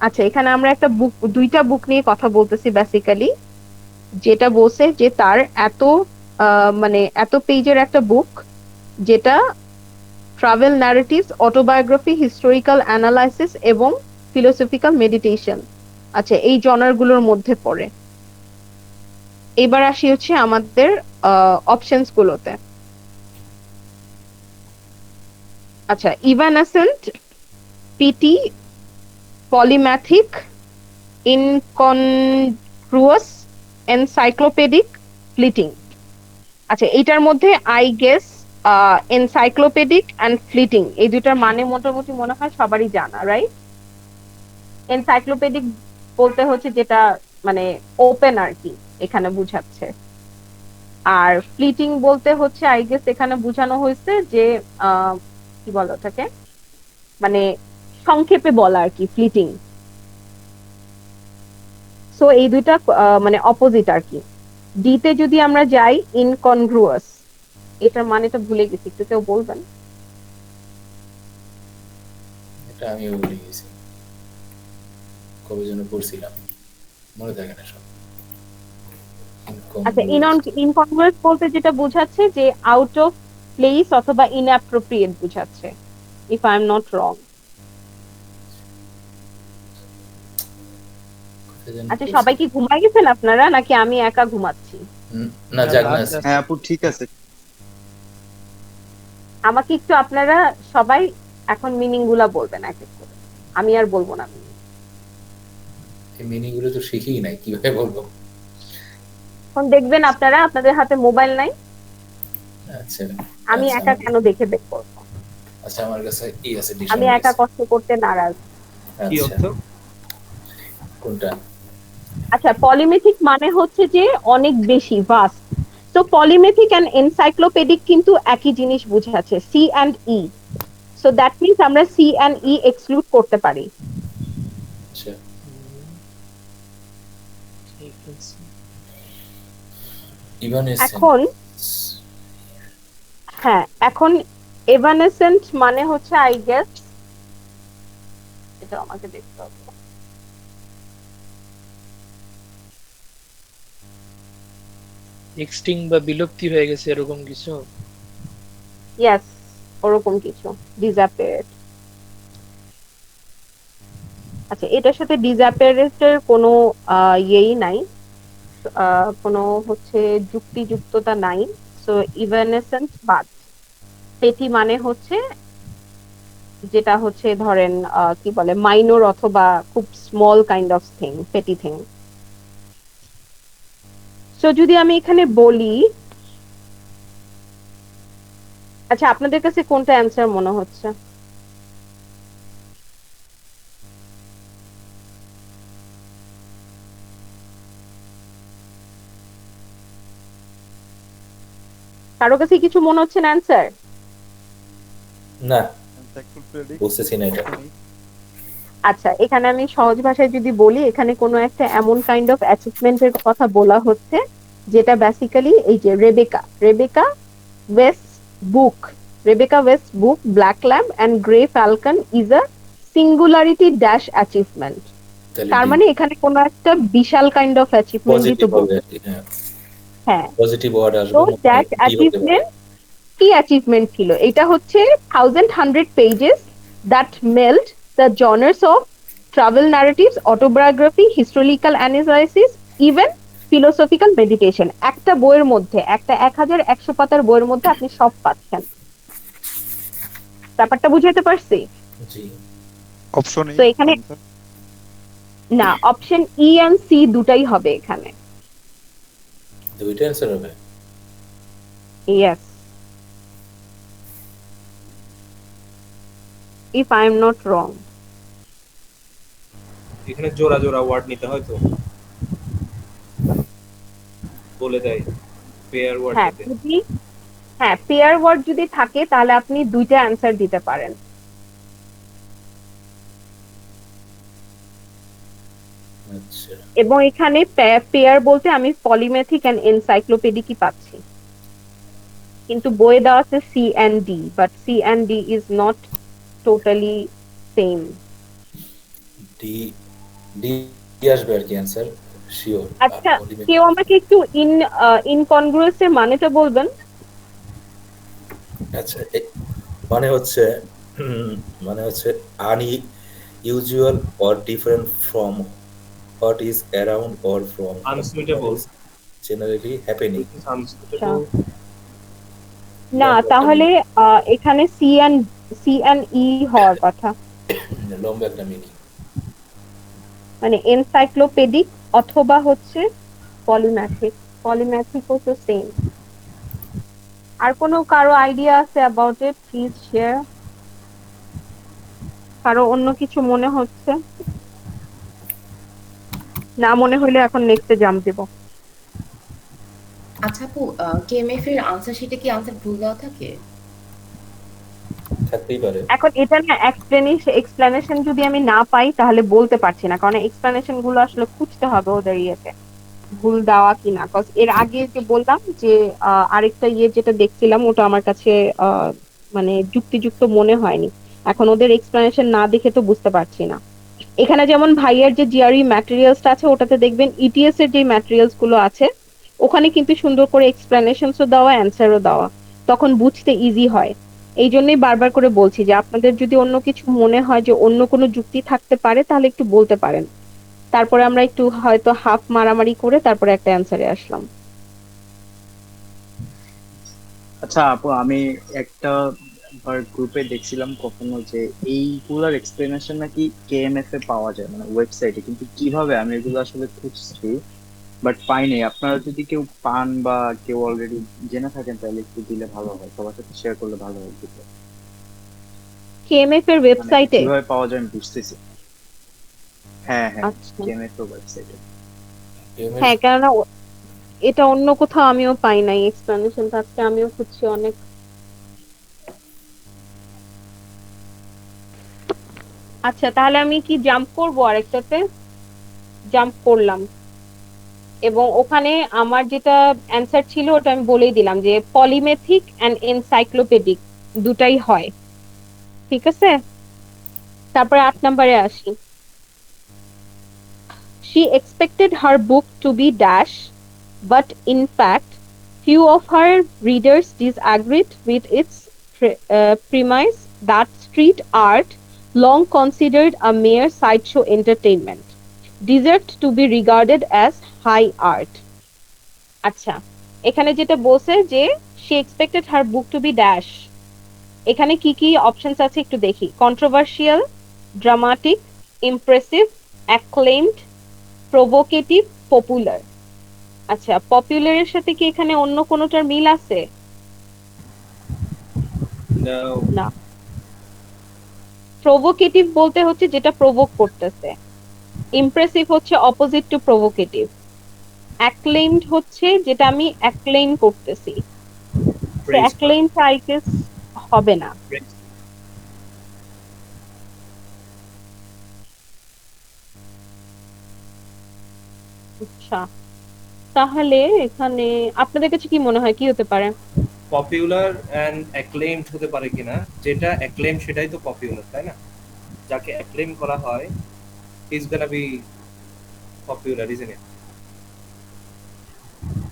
আচ্ছা, এখানে আমরা একটা বুক, দুইটা বুক নিয়ে কথা বলতেছি বেসিক্যালি, যেটা বলছে যে তার এত মানে এত পেজের একটা বুক যেটা travel narratives, autobiography, historical analysis এবং ফিলোসফিক্যাল মেডিটেশন। আচ্ছা, এই জনারগুলোর মধ্যে পড়ে। এবার আসি হচ্ছে আমাদের অপশনস গুলোতে। আচ্ছা, ইভানেসেন্ট, পিটি, পলিম্যাথিক, ইনকনগ্রুয়াস, এনসাইক্লোপেডিক, ফ্লিটিং। আচ্ছা, এইটার মধ্যে আই গেস এনসাইক্লোপেডিক অ্যান্ড ফ্লিটিং এই দুটার মানে মোটামুটি মনে হয় সবারই জানা, রাইট? এনসাইক্লোপেডিক বলতে হচ্ছে যেটা মানে ওপেন আর কি, এখানে বুঝাচ্ছে। আর ফ্লিটিং বলতে হচ্ছে আই গেস এখানে বোঝানো হয়েছে যে কি বলে ওটাকে, মানে সংক্ষেপে বলা আর কি, ফ্লিটিং। সো এই দুইটা মানে অপোজিট আর কি। ডিতে যদি আমরা যাই, ইনকনগ্রুয়াস, এটার মানেটা ভুলে গেছি, একটু কেউ বলবেন? এটা আমিও ভুলে গেছি, কবে যেন পড়ছিলাম, মনে থাকে না সব। আচ্ছা, Incongruous। ইনকনগ্রুয়াস বলতে যেটা বোঝাচ্ছে যে আউট অফ প্লেস অথবা ইনঅ্যাপ্রোপ্রিয়েট বোঝাচ্ছে, if I am not wrong. কোথায় যেন আচ্ছা, পড়ছি। সবাই কি ঘুমাই গেছেন আপনারা, নাকি আমি একা ঘুমাচ্ছি? না, যাক না, হ্যাঁ আপু ঠিক আছে। আমাকে একটু আপনারা সবাই এখন মিনিং গুলা বলবেন এক এক করে, আমি আর বলবো না। এই মিনিং গুলো তো শিখিই নাই, কিভাবে বলবো? এখন দেখবেন আপনারা, আপনাদের হাতে মোবাইল নাই, আচ্ছা আমি আচ্ছা, একা কেন দেখে বের করবো? আচ্ছা, আমার কাছে ই আছে, আমি একা কষ্ট করতে নারাজ। কি আচ্ছা, অর্থ? কোনটা? আচ্ছা, পলিমেথিক মানে হচ্ছে যে অনেক বেশি, ভাস্ট। তো পলিমেথিক এন্ড এনসাইক্লোপেডিক কিন্তু একই জিনিস বোঝাচ্ছে, C and E. So that means আমরা সি এন্ড ই এক্সক্লুড করতে পারি। আচ্ছা, ঠিক আছে। এখন হ্যাঁ, এখন এভানেসেন্ট মানে হচ্ছে আই গেস, এটা আমাকে দেখতে হবে। এক্সটিং বা বিলুপ্তি হয়ে গেছে এরকম কিছু। ইয়েস, ওরকম কিছু, ডিসঅ্যাপিয়ার্ড। আচ্ছা, এটার সাথে ডিসঅ্যাপিয়ারেন্সের কোনো ইয়েই নাই, কোনো হচ্ছে যুক্তিযুক্ততা নাই। সো ইভানেসেন্স বাদ। পেটি মানে হচ্ছে যেটা হচ্ছে ধরেন কি বলে, মাইনর অথবা খুব স্মল কাইন্ড অফ থিং, পেটি থিং। সো যদি আমি এখানে বলি, আচ্ছা আপনাদের কাছে কোনটা অ্যান্সার মনে হচ্ছে? কারো কাছে কিছু মনে হচ্ছে না অ্যান্সার? না, Encyclopedic, বুঝতেছি না এটা। আচ্ছা, এখানে আমি সহজ ভাষায় যদি বলি, এখানে কোনো একটা এমন কাইন্ড অফ অ্যাচিভমেন্টের কথা বলা হচ্ছে যেটা বেসিক্যালি এই যে Rebecca West book, Black Lamb and Grey Falcon is a singularity dash achievement. তার মানে এখানে কোনো একটা বিশাল কাইন্ড অফ অ্যাচিভমেন্টই তো পজিটিভ হবে বলছে। আর কি, হ্যাঁ, হ্যাঁ, পজিটিভ ওয়ার্ড তো আসবে, দ্যাট কি হতে পারে? অ্যাচিভমেন্ট, কি অ্যাচিভমেন্ট ছিল এটা? হচ্ছে 1100 pages that melt the genres of travel narratives, autobiography, historical analysis, even philosophical meditation. একটা বইয়ের মধ্যে, একটা 1100 পাতার বইয়ের মধ্যে আপনি সব পাচ্ছেন। ব্যাপারটা বুঝাতে পারছি? জি, অপশন তো এখানে না, অপশন ই এন্ড সি দুটাই হবে এখানে। দুইটা অ্যান্সার হবে। Yes, if I am not wrong. এখানে জোড়া জোড়া ওয়ার্ড নিতে হয় তো, বলে দেয় পেয়ার ওয়ার্ড হ্যাঁ, নিতে। যদি পেয়ার ওয়ার্ড যদি থাকে তাহলে আপনি দুইটা অ্যান্সার দিতে পারেন। আচ্ছা, এবং এখানে পেয়ার বলতে আমি পলিমেথিক এন্ড এনসাইক্লোপেডিকই পাচ্ছি, কিন্তু বইয়ে দেওয়া আছে C and D, but C and D is not totally same. D D আসবে আর কি অ্যান্সার, শিওর। আচ্ছা, কেউ আমাকে একটু ইনকনগ্রুয়াস এর মানেটা বলবেন? আচ্ছা, মানে হচ্ছে মানে হচ্ছে usual or different from what is around or from what unsuitable, is generally happening. Which is আচ্ছা, আনসুইটেবল। না লম্বা একটা তাহলে মিনিং, এখানে সি অ্যান্ড ই হওয়ার কথা, লম্বা একটা মিনিং। মানে এনসাইক্লোপেডিক অথবা হচ্ছে পলিম্যাথিক। পলিম্যাথিক তো সেম। আর কোনো কারো আইডিয়া আছে অ্যাবাউট ইট? Please share. কারো অন্য কিছু মনে হচ্ছে? না মনে হলে এখন নেক্সটে জাম্প দেব। আচ্ছা আপু, কেএমএফ এর আনসার শিটে কি আনসার ভুল দেওয়া থাকে? থাকতেই পারে। এখন এটা না এক্সপ্লেনেশন যদি আমি না পাই তাহলে বলতে পারছি না, কারণ এক্সপ্লেনেশন গুলো আসলে খুঁজতে হবে ওদের ইয়েতে ভুল দেওয়া কিনা। কজ এর আগে যে বললাম যে আরেকটা যেটা দেখছিলাম ওটা আমার কাছে মানে যুক্তিযুক্ত মনে হয়নি। এখন ওদের এক্সপ্লেনেশন না দেখে তো বুঝতে পারছি না। এখানে যেমন ভাইয়ার যে জিআরই ম্যাটেরিয়ালসটা আছে ওটাতে দেখবেন ইটিএস এর যে ম্যাটেরিয়ালস গুলো আছে ওখানে কিন্তু সুন্দর করে এক্সপ্লেনেশনসও দেওয়া, অ্যান্সারও দেওয়া, তখন বুঝতে ইজি হয়। এই জন্যই বারবার করে বলছি যে আপনাদের যদি অন্য কিছু মনে হয় যে অন্য কোনো যুক্তি থাকতে পারে তাহলে একটু বলতে পারেন, তারপরে আমরা একটু হয়তো হাফ মারামারি করে তারপরে একটা অ্যান্সারে আসলাম। আচ্ছা আপু, আমি একটা বার গ্রুপে দেখছিলাম কখনো যে এইগুলার এক্সপ্লেনেশন নাকি কেএমএফ এ পাওয়া যায়, মানে ওয়েবসাইটে, কিন্তু কিভাবে আমি এগুলো আসলে খুঁজছি বাট পাইনি। আপনারা যদি কেউ পান বা কেউ অলরেডি জেনে থাকেন তাহলে একটু দিলে ভালো হয়, সবার সাথে শেয়ার করলে ভালো হয় দিতে। কেএমএফ এর মানে ওয়েবসাইটে? কিভাবে পাওয়া যায় আমি বুঝতেছি। হ্যাঁ হ্যাঁ, আচ্ছা, কেএমএফ এর ওয়েবসাইটে। কেএমএফ হ্যাঁ, কেননা এটা অন্য কোথাও আমিও পাই নাই এক্সপ্লেনেশন, আজকে আমিও খুঁজছি অনেক। আচ্ছা তাহলে আমি কি জাম্প করবো আরেকটাতে? জাম্প করলাম, এবং ওখানে আমার যেটা অ্যান্সার ছিল ওটা আমি বলেই দিলাম যে পলিমেথিক অ্যান্ড এনসাইক্লোপেডিক দুটাই হয়। ঠিক আছে, তারপরে 8 নম্বরে আসি। She expected her book to be dash, but in fact, few of her readers disagreed with its premise that street art, long considered a mere sideshow entertainment, deserved to be regarded as high art. আচ্ছা, এখানে যেটা বলছে যে she expected her book to be dash, এখানে কি কি options আছে একটু দেখি। Controversial, dramatic, impressive, acclaimed, provocative, popular. আচ্ছা, পপুলারের সাথে কি এখানে অন্য কোনোটার মিল আছে? না। প্রভোকেটিভ বলতে হচ্ছে যেটা প্রভোক করতেছে, ইমপ্রেসিভ হচ্ছে অপোজিট টু প্রভোকেটিভ, অ্যাক্লেইমড হচ্ছে যেটা আমি অ্যাক্লেইম করতেছি, অ্যাক্লেইমড আই গেস হবে না। আচ্ছা, তাহলে এখানে আপনাদের কাছে কি মনে হয় কি হতে পারে? পপুলার এন্ড অ্যাক্লেইমড হতে পারে কিনা, যেটা অ্যাক্লেম সেটাই তো পপুলার, তাই না? যাকে অ্যাক্লেম করা হয় is gonna be popular, isn't it?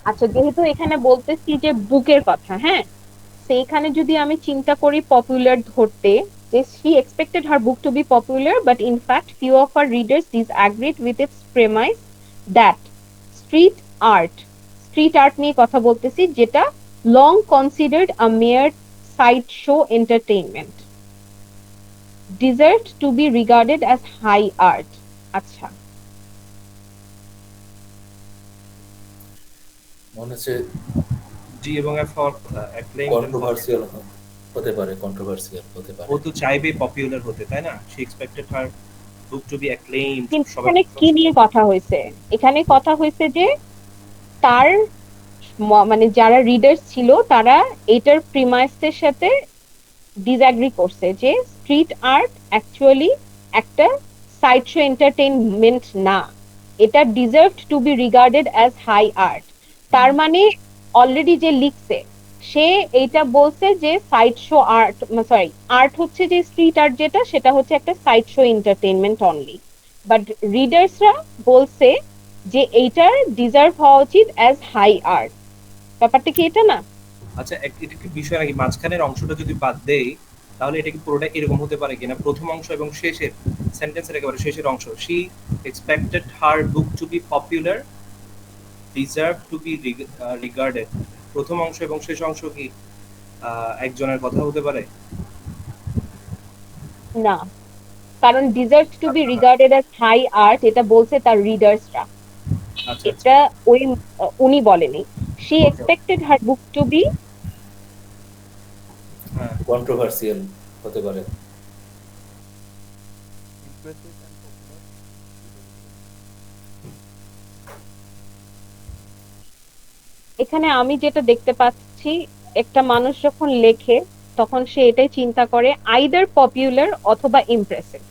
আচ্ছা, যেহেতু এখানে বলতেছি যে বুকের কথা, হ্যাঁ, সেইখানে যদি আমি চিন্তা করি পপুলার ধরতে, যে she expected her book to be popular but in fact few of her readers disagreed with its premise that street art নিয়ে কথা বলতেছি, যেটা long considered a mere side show entertainment, deserved to be regarded as high art. আচ্ছা, মনে হচ্ছে জি এবং F হওয়ার কথা, অ্যাক্লেম কন্ট্রোভার্সিয়াল হতে পারে, কন্ট্রোভার্সিয়াল হতে পারে। ও তো চাইবে পপুলার হতে, তাই না? She expected her book to be acclaimed, কিন্তু সবাই। এখানে কি নিয়ে কথা হয়েছে? এখানে কথা হয়েছে যে তার মানে যারা রিডার্স ছিল তারা এটার প্রিমাইসের সাথে ডিসঅ্যাগ্রি করছে যে স্ট্রিট আর্ট অ্যাকচুয়ালি একটা সাইড শো এন্টারটেইনমেন্ট না, এটা deserved to be regarded as high art. তার মানে অলরেডি যে লিখছে সে এইটা বলছে যে side show art, sorry, art হচ্ছে যে স্ট্রিট আর্ট যেটা, সেটা হচ্ছে একটা side show entertainment only, but রিডার্সরা বলছে যে এইটার ডিজার্ভ হওয়া উচিত অ্যাজ হাই আর্ট। ব্যাপারটা কি এটা না? আচ্ছা, এটা কি বিষয় নাকি মাঝখানের অংশটা যদি বাদ দেই তাহলে এটা কি পুরোটা এরকম হতে পারে কিনা, প্রথম অংশ এবং শেষের সেন্টেন্সের একেবারে শেষের অংশ, she expected her book to be popular, deserve to be regarded, প্রথম অংশ এবং শেষ অংশ কি একজনের কথা হতে পারে? না, কারণ deserve to be regarded as high art এটা বলছে তার রিডার্সরা, আচ্ছা আচ্ছা, এটা ওই উনি বলেনি। She okay, expected her book to be, হ্যাঁ কন্ট্রোভার্সিয়াল হতে পারে। Impressive and popular. এখানে আমি যেটা দেখতে পাচ্ছি, একটা মানুষ যখন লেখে তখন সে এটাই চিন্তা করে আইদার পপুলার অথবা ইমপ্রেসিভ।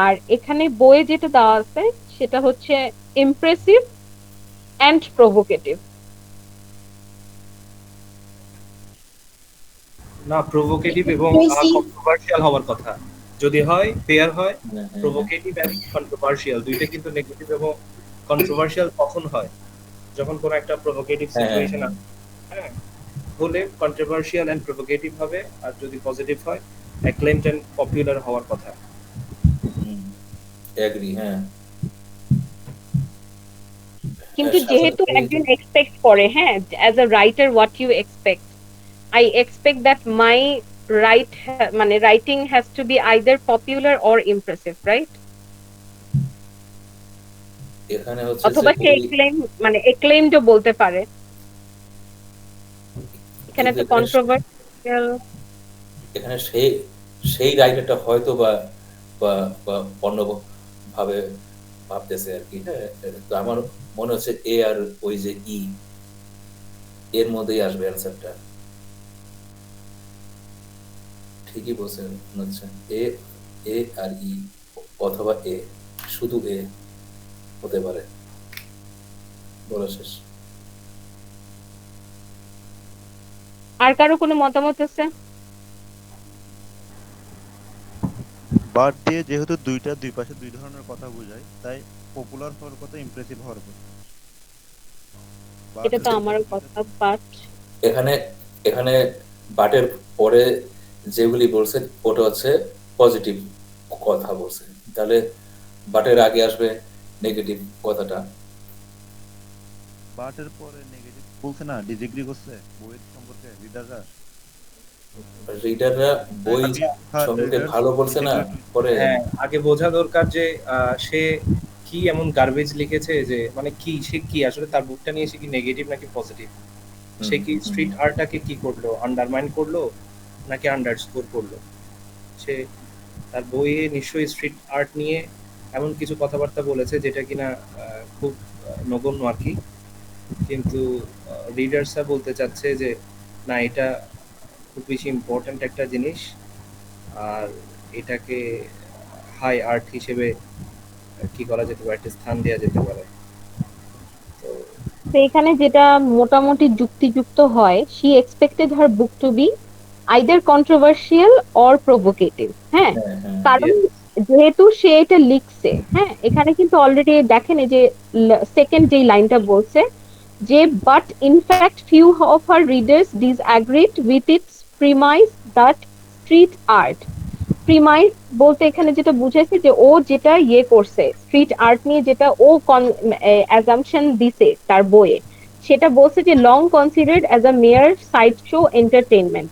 আর এখানে বইয়ে যেটা দেওয়া আছে সেটা হচ্ছে ইমপ্রেসিভ অ্যান্ড প্রভোকেটিভ। না, প্রোভোকেটিভ এবং কন্ট্রোভার্সিয়াল হওয়ার কথা, যদি হয় পেয়ার হয় হ্যাঁ, হ্যাঁ, প্রোভোকেটিভ এন্ড কন্ট্রোভার্সিয়াল, দুইটা কিন্তু নেগেটিভ এবং কন্ট্রোভার্সিয়াল কখন হয়, যখন কোনো একটা প্রোভোকেটিভ হ্যাঁ, সিচুয়েশন হ্যাঁ, আসে, হ্যাঁ, হলে কন্ট্রোভার্সিয়াল এন্ড প্রোভোকেটিভ হবে, আর যদি পজিটিভ হয় অ্যাক্লেমড এন্ড পপুলার হওয়ার কথা। এগ্রি, হ্যাঁ। কিন্তু সাথে যেহেতু এই যে একজন এক্সপেক্ট করে, হ্যাঁ, as a writer what you expect, I expect that my মানে writing has to be either popular or impressive, right? এখানে হচ্ছে যে অথবা সে ওই এক্লেম মানে এক্লেমডও বলতে পারে। এখানে কিন্তু তো কন্ট্রোভার্সিয়াল। এখানে সেই সেই রাইটারটা হয়তো বা বা বা অন্যভাবে ভাবতেছে আর কি, হ্যাঁ। তো আমার মনে হচ্ছে এ আর ওই যে ই এর মধ্যেই আসবে অ্যান্সারটা। ঠিকই বলছেন মনে হচ্ছে এ, এ আর ই অথবা এ, শুধু এ হতে পারে। বলা শেষ। আর কারো কোনো মতামত আছে? বাট দিয়ে যেহেতু দুইটা দুই পাশে দুই ধরনের কথা বোঝায়, তাই পপুলার হওয়ার কথা, ইমপ্রেসিভ হওয়ার কথা। এটা তো আমারও কথা, বাট এখানে এখানে বাটের পরে যেগুলি বলছেন ওটা হচ্ছে পজিটিভ কথা বলছেন, তাহলে বাটের আগে আসবে নেগেটিভ কথাটা। বাটের পরে নেগেটিভ বলছে না, ডিসএগ্রি করছে বইয়ের সম্পর্কে রিডাররা। রিডাররা বই সম্পর্কে ভালো বলছে না, পরে হ্যাঁ, আগে বোঝা দরকার যে সে কি এমন গার্বেজ লিখেছে, যে মানে কি সে কি আসলে তার বুকটা নিয়ে সে কি নেগেটিভ নাকি পজিটিভ, সে কি স্ট্রিট আর্টটাকে কি করলো, আন্ডারমাইন করলো নাকি আন্ডারস্কোর করলো। সে তার বইয়ে নিশ্চয়ই স্ট্রিট আর্ট নিয়ে এমন কিছু কথাবার্তা বলেছে যেটা কিনা খুব নগণ্য আর কি, কিন্তু রিডার্সরা বলতে চাচ্ছে যে না, এটা খুব বেশি ইম্পর্ট্যান্ট একটা জিনিস, আর এটাকে হাই আর্ট হিসেবে কি করা যেতে পারে, একটা স্থান দেওয়া যেতে পারে। তো তো এখানে যেটা মোটামুটি যুক্তিযুক্ত হয়, she expected her book to be either controversial or provocative. হ্যাঁ, হ্যাঁ, হ্যাঁ, কারণ yes, যেহেতু সে এটা লিখছে, হ্যাঁ, এখানে কিন্তু অলরেডি দেখেন এই যে সেকেন্ড যেই লাইনটা বলছে যে but in fact few of her readers disagreed with its premise that street art. Premise বলতে এখানে যেটা বুঝাইছে যে ও যেটা ইয়ে করছে স্ট্রিট আর্ট নিয়ে, যেটা ও অ্যাজাম্পশন দিছে তার বইয়ে, সেটা বলছে যে long considered as a mere side show entertainment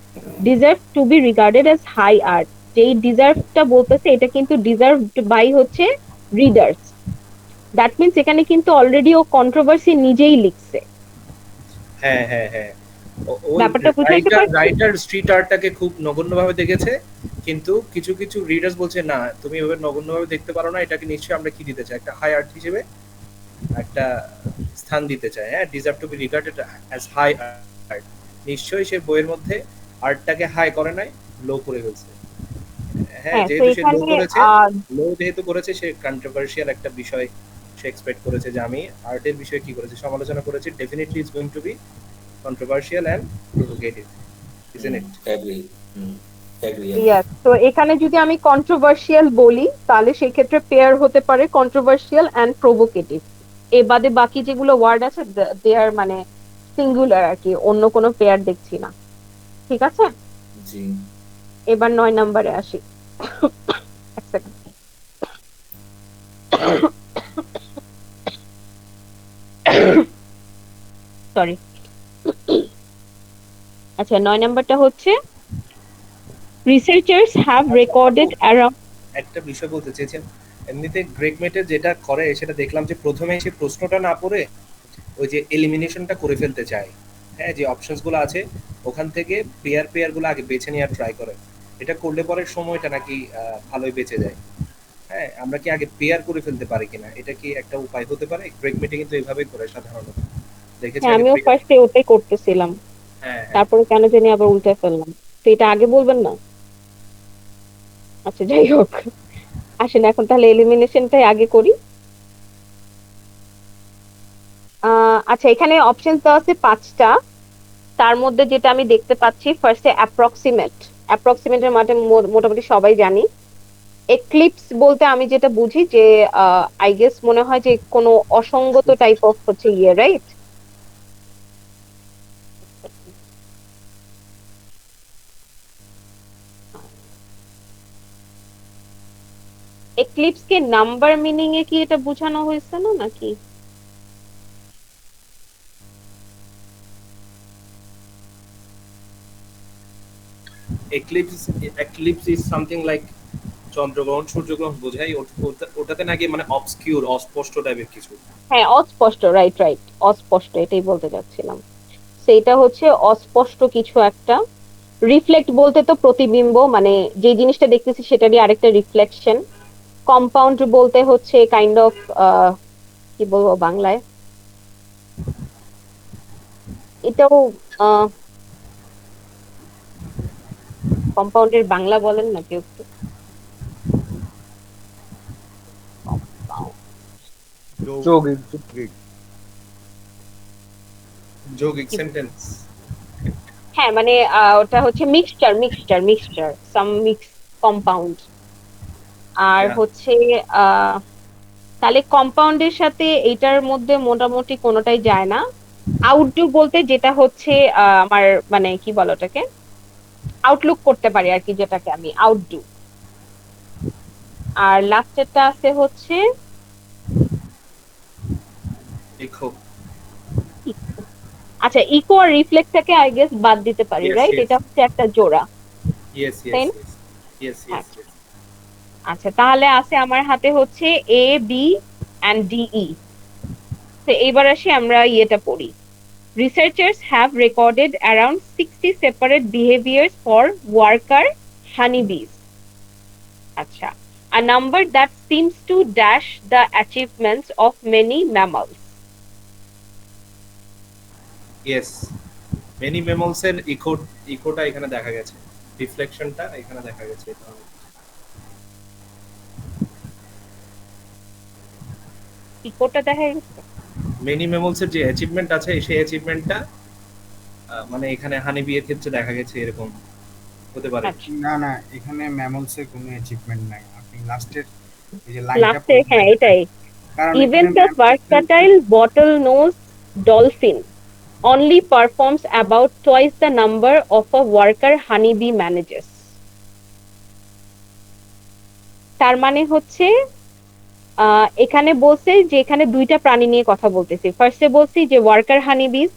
deserve to be regarded as high art. যেই ডিজার্ভটা বলতেছে এটা কিন্তু ডিজার্ভড বাই হচ্ছে রিডার্স। দ্যাট মিনস এখানে কিন্তু অলরেডি ও কন্ট্রোভার্সি নিজেই লিখছে। হ্যাঁ হ্যাঁ হ্যাঁ, ওই ব্যাপারটা বুঝাইতে রাইটার পারছি? রাইটার স্ট্রিট আর্টটাকে খুব নগণ্যভাবে দেখেছে, কিন্তু কিছু কিছু রিডার্স বলছে না, তুমি এভাবে নগণ্যভাবে দেখতে পারো না, এটাকে নিশ্চয়ই আমরা কি দিতে চাই, একটা হাই আর্ট হিসেবে একটা স্থান দিতে চাই, হ্যাঁ, deserve to be regarded as high art. নিশ্চয়ই সে বইয়ের মধ্যে আর্টটাকে হাই করে নাই, লো করে ফেলছে। হ্যাঁ, হ্যাঁ, তো যেহেতু সে লো এখানে করেছে, লো যেহেতু করেছে, সে কন্ট্রোভার্সিয়াল একটা বিষয় সে এক্সপেক্ট করেছে যে আমি আর্টের বিষয়ে কি করেছি, সমালোচনা করেছি, definitely is going to be controversial and provocative, isn't it? Agree, agree. Yes, তো এখানে যদি আমি কন্ট্রোভার্সিয়াল বলি তাহলে সেই ক্ষেত্রে পেয়ার হতে পারে কন্ট্রোভার্সিয়াল এন্ড প্রভোকেটিভ। এ বাদে বাকি যেগুলো ওয়ার্ড আছে দে আর মানে সিঙ্গুলার আর কি, অন্য কোনো পেয়ার দেখছি না। ঠিক আছে? জি। এবার 9 নম্বরে আসি। এক সেকেন্ড। সরি। আচ্ছা, 9 নাম্বারটা হচ্ছে রিসার্চার্স হ্যাভ আচ্ছা আপু, রেকর্ডেড অ্যারাউন্ড। একটা বিষয় বলতে চেয়েছেন, এমনিতে গ্রেগ মেটে যেটা করে সেটা দেখলাম যে প্রথমে সে প্রশ্নটা না পড়ে ওই যে এলিমিনেশনটা করে ফেলতে চায়। হ্যাঁ, যে অপশনস গুলো আছে ওখান থেকে পেয়ার গুলো আগে বেছে নেওয়ার ট্রাই করে। এটা করলে পরে সময়টা নাকি ভালোই বেঁচে যায়। হ্যাঁ, আমরা কি আগে পেয়ার করে ফেলতে পারি কিনা, এটা কি একটা উপায় হতে পারে? গ্রেগ মেটে কিন্তু এইভাবেই করে সাধারণত, দেখেছি হ্যাঁ, আগে আমিও পেয়ার। ফার্স্টে ওটাই করতেছিলাম, হ্যাঁ হ্যাঁ। তারপরে কেন জানি আবার উল্টে ফেললাম। তো এটা আগে বলবেন না? আচ্ছা, যাই হোক, আসেন এখন তাহলে এলিমিনেশনটাই আগে করি। আচ্ছা, এখানে অপশন তো আছে 5টা। তার মধ্যে যেটা আমি দেখতে পাচ্ছি, ফার্স্টে অ্যাপ্রক্সিমেট। অ্যাপ্রক্সিমেটের মানে মোটামুটি সবাই জানি। এক্লিপস বলতে আমি যেটা বুঝি যে আই গেস মনে হয় যে কোনো অসঙ্গত টাইপ অফ হচ্ছে ইয়ে, রাইট? এক্লিপস কে নাম্বার মিনিং এ কি এটা বোঝানো হয়েছে না নাকি? এক্লিপস ইজ সামথিং লাইক চন্দ্রগ্রহণ সূর্যগ্রহণ বোঝাই। ওটাতে নাকি মানে অবস্কিউর, অস্পষ্ট টাইপের কিছু। হ্যাঁ, অস্পষ্ট, রাইট রাইট, অস্পষ্ট এটাই বলতে যাচ্ছিলাম। সেটা হচ্ছে অস্পষ্ট কিছু একটা। রিফ্লেক্ট বলতে তো প্রতিবিম্ব, মানে যে জিনিসটা দেখতেছি সেটারই আরেকটা রিফ্লেকশন। কম্পাউন্ড বলতে হচ্ছে কাইন্ড অফ, কি বলবো বাংলায়, এটাও কম্পাউন্ডের বাংলা বলেন না কেউ একটু। Compound। যৌগিক। যৌগিক সেন্টেন্স। হ্যাঁ, মানে ওটা হচ্ছে মিক্সচার, মিক্সচার সাম মিক্স কম্পাউন্ড। আর হচ্ছে আহ তাহলে কম্পাউন্ডের সাথে এইটার মধ্যে মোটামুটি কোনোটাই যায় না। আউটডু বলতে যেটা হচ্ছে আমার মানে কি বলো ওটাকে, আউটলুক করতে পারি আর কি, যেটাকে আমি আউটডু। আর লাস্টেরটা আছে হচ্ছে ইকো। ইকো। আচ্ছা, ইকো আর রিফ্লেক্টটাকে আই গেস বাদ দিতে পারি, ইয়েস রাইট? ইয়েস এটা হচ্ছে একটা জোড়া, ইয়েস তাই ইয়েস না? ইয়েস ইয়েস হ্যাঁ। Yes yes. আচ্ছা, তাহলে আছে আমার হাতে হচ্ছে এ, বি এন্ড ডি, ই। তো এইবার আসি আমরা ইয়েটা পড়ি। Researchers have recorded around 60 separate behaviors for worker honeybees. Acha, a number that seems to dash the achievements of many mammals. Yes, many mammals এর ইকোটা এখানে দেখা গেছে, রিফ্লেকশনটা এখানে দেখা গেছে। কি কোডটা দেখা গেছে? মেনি মেমলস এর যে অ্যাচিভমেন্ট আছে সেই অ্যাচিভমেন্টটা মানে এখানে হানি বিয়ের ক্ষেত্রে দেখা গেছে, এরকম হতে পারে। আচ্ছা, না না, এখানে ম্যামলস এর কোনো অ্যাচিভমেন্ট নাই। আপনি লাস্টের এই যে লাইনটা লাস্টে পড়ে হ্যাঁ দেখেন, এটাই। কারণ Even এখানে the versatile bottlenose dolphin only performs about twice the number of a worker honeybee manages. তার মানে হচ্ছে এখানে বলছে যে এখানে দুইটা প্রাণী নিয়ে কথা বলতেছি। ফার্স্টে বলছি যে ওয়ার্কার হানিবিজ,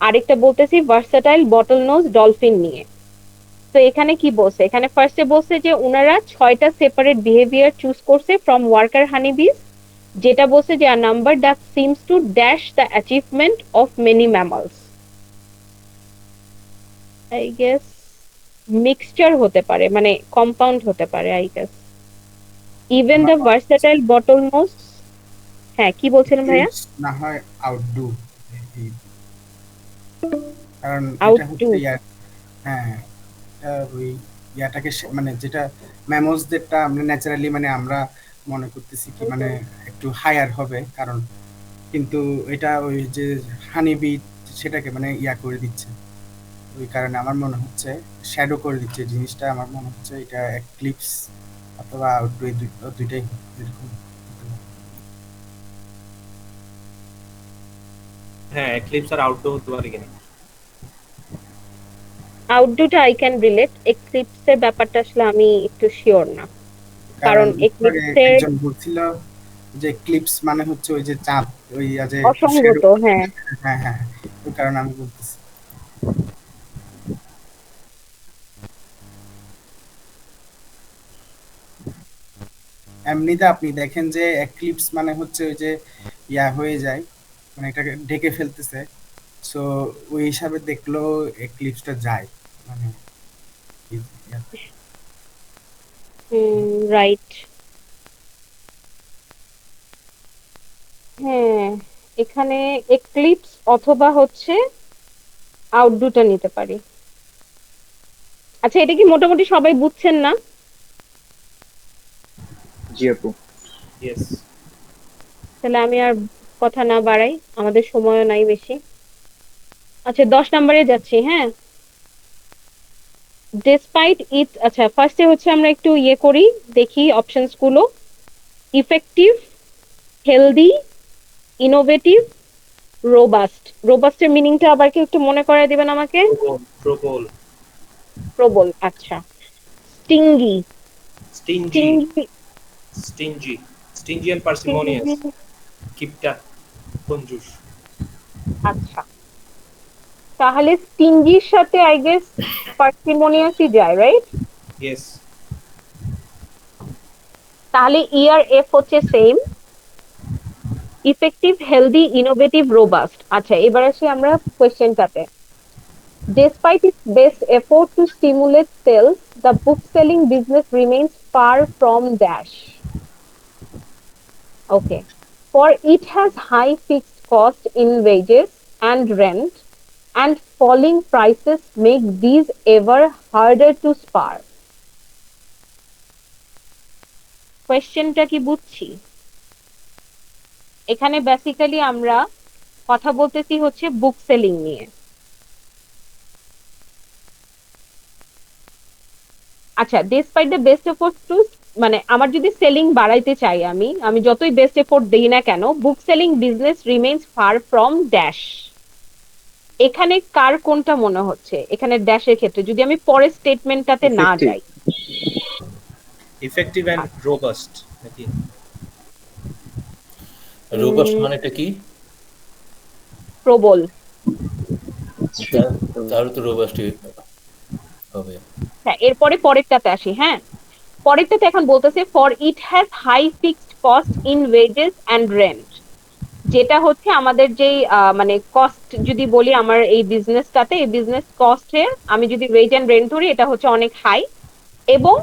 আরেকটা বলতেছি ভার্সাটাইল বটল নোজ ডলফিন নিয়ে। তো এখানে কি বলছে, এখানে ফার্স্টে বলছে যে উনারা 6টা সেপারেট বিহেভিয়ার চুজ করছে ফ্রম ওয়ার্কার হানিবিজ, যেটা বলছে যে a number that seems to dash the achievement of many mammals. I guess mixture হতে পারে, মানে কম্পাউন্ড হতে পারে I guess. Even the versatile bottlenose. হ্যাঁ, কি বলছিলেন ভাইয়া? না হয় আউটডু, কারণ এটা আউটডু। হচ্ছে ইয়ার, হ্যাঁ, ওই ইয়াটাকে মানে যেটা ম্যামলসদেরটা আমরা ন্যাচারালি মানে আমরা মনে করতেছি কি মানে একটু হায়ার হবে, কারণ কিন্তু এটা ওই যে হানিবি সেটাকে মানে ইয়া করে দিচ্ছে। ওই কারণে আমার মনে হচ্ছে শ্যাডো করে দিচ্ছে জিনিসটা। আমার মনে হচ্ছে এটা এক্লিপস অথবা আউটডু, দুইটাই এরকম হতে পারে। হ্যাঁ, এক্লিপস আর আউটডোর হতে পারে কিনা। আউটডুটা আই ক্যান রিলেট, এক্লিপসের ব্যাপারটা আসলে আমি একটু শিওর না, কারণ কারণ একটু আগে এক্লিপসের একজন বলছিল যে ক্লিপস মানে হচ্ছে ওই যে চাঁদ, ওই যে একটু শ্যাডো। অসঙ্গত, হ্যাঁ। হ্যাঁ হ্যাঁ, ওই কারণে আমি বলতেছি। এমনিতে আপনি দেখেন যে এক্লিপস মানে হচ্ছে ওই যে ইয়া হয়ে যায়, মানে এটাকে ঢেকে ফেলতেছে, সো ওই হিসাবে দেখলেও এক্লিপসটা যায়, মানে ইয়াতে। রাইট। হ্যাঁ, এখানে এক্লিপস অথবা হচ্ছে আউটডুটা নিতে পারি। আচ্ছা, এটা কি মোটামুটি সবাই বুঝছেন না? জি আপু। ইয়েস। তাহলে আমি আর কথা না বাড়াই, আমাদের সময়ও নাই বেশি। আচ্ছা, 10 নম্বরে যাচ্ছি। হ্যাঁ, ডেসপাইট ইট, আচ্ছা ফার্স্টে হচ্ছে আমরা একটু ইয়ে করি, দেখি অপশনস গুলো। Effective, healthy, innovative, robust. রোবাস্টের মিনিংটা আবার কি একটু মনে করায় দিবেন আমাকে? প্রবল। প্রবল, আচ্ছা। Stingy, stingy. Stingy, stingy. Stingy and parsimonious. কিপটা, কঞ্জুস। আচ্ছা, তাহলে স্টিঙ্গির সাথে আই গেস পার্সিমোনিয়াসই যায়, রাইট? ইয়েস। তাহলে ই আর এফ হচ্ছে same. Effective, healthy, innovative, robust. আচ্ছা, এবার আসি আমরা কোয়েশ্চেনটাতে। Despite its best effort to stimulate sales, the book-selling business remains far from dash. Okay. For it has high fixed cost in wages and rent, and falling prices make these ever harder to spur. কোয়েশ্চেনটা কি বুঝছি? এখানে basically আমরা কথা বলতেছি হচ্ছে বুক selling নিয়ে। আচ্ছা, despite the best effort to, মানে আমার যদি সেলিং বাড়াইতে চাই, আমি আমি যতই বেস্ট এফোর্ট দেই না কেন, book selling business remains far from dash. এখানে কার কোনটা মনে হচ্ছে? এখানে ড্যাশের ক্ষেত্রে যদি আমি পরের স্টেটমেন্টটাতে না Effective. যাই। ইফেক্টিভ এন্ড রোবাস্ট নাকি? রোবাস্ট মানেটা কি? প্রবল। তাহলে তো রোবাস্টই হবে। হ্যাঁ, এরপরে পরেরটাতে আসি। হ্যাঁ, পরেরটাতে এখন বলতেছে for it has high fixed cost in wages and rent, যেটা হচ্ছে আমাদের যেই মানে কস্ট যদি বলি আমার এই বিজনেসটাতে, এই বিজনেস কস্টের আমি যদি ওয়েজ এন্ড রেন্ট ধরি, এটা হচ্ছে অনেক হাই, এবং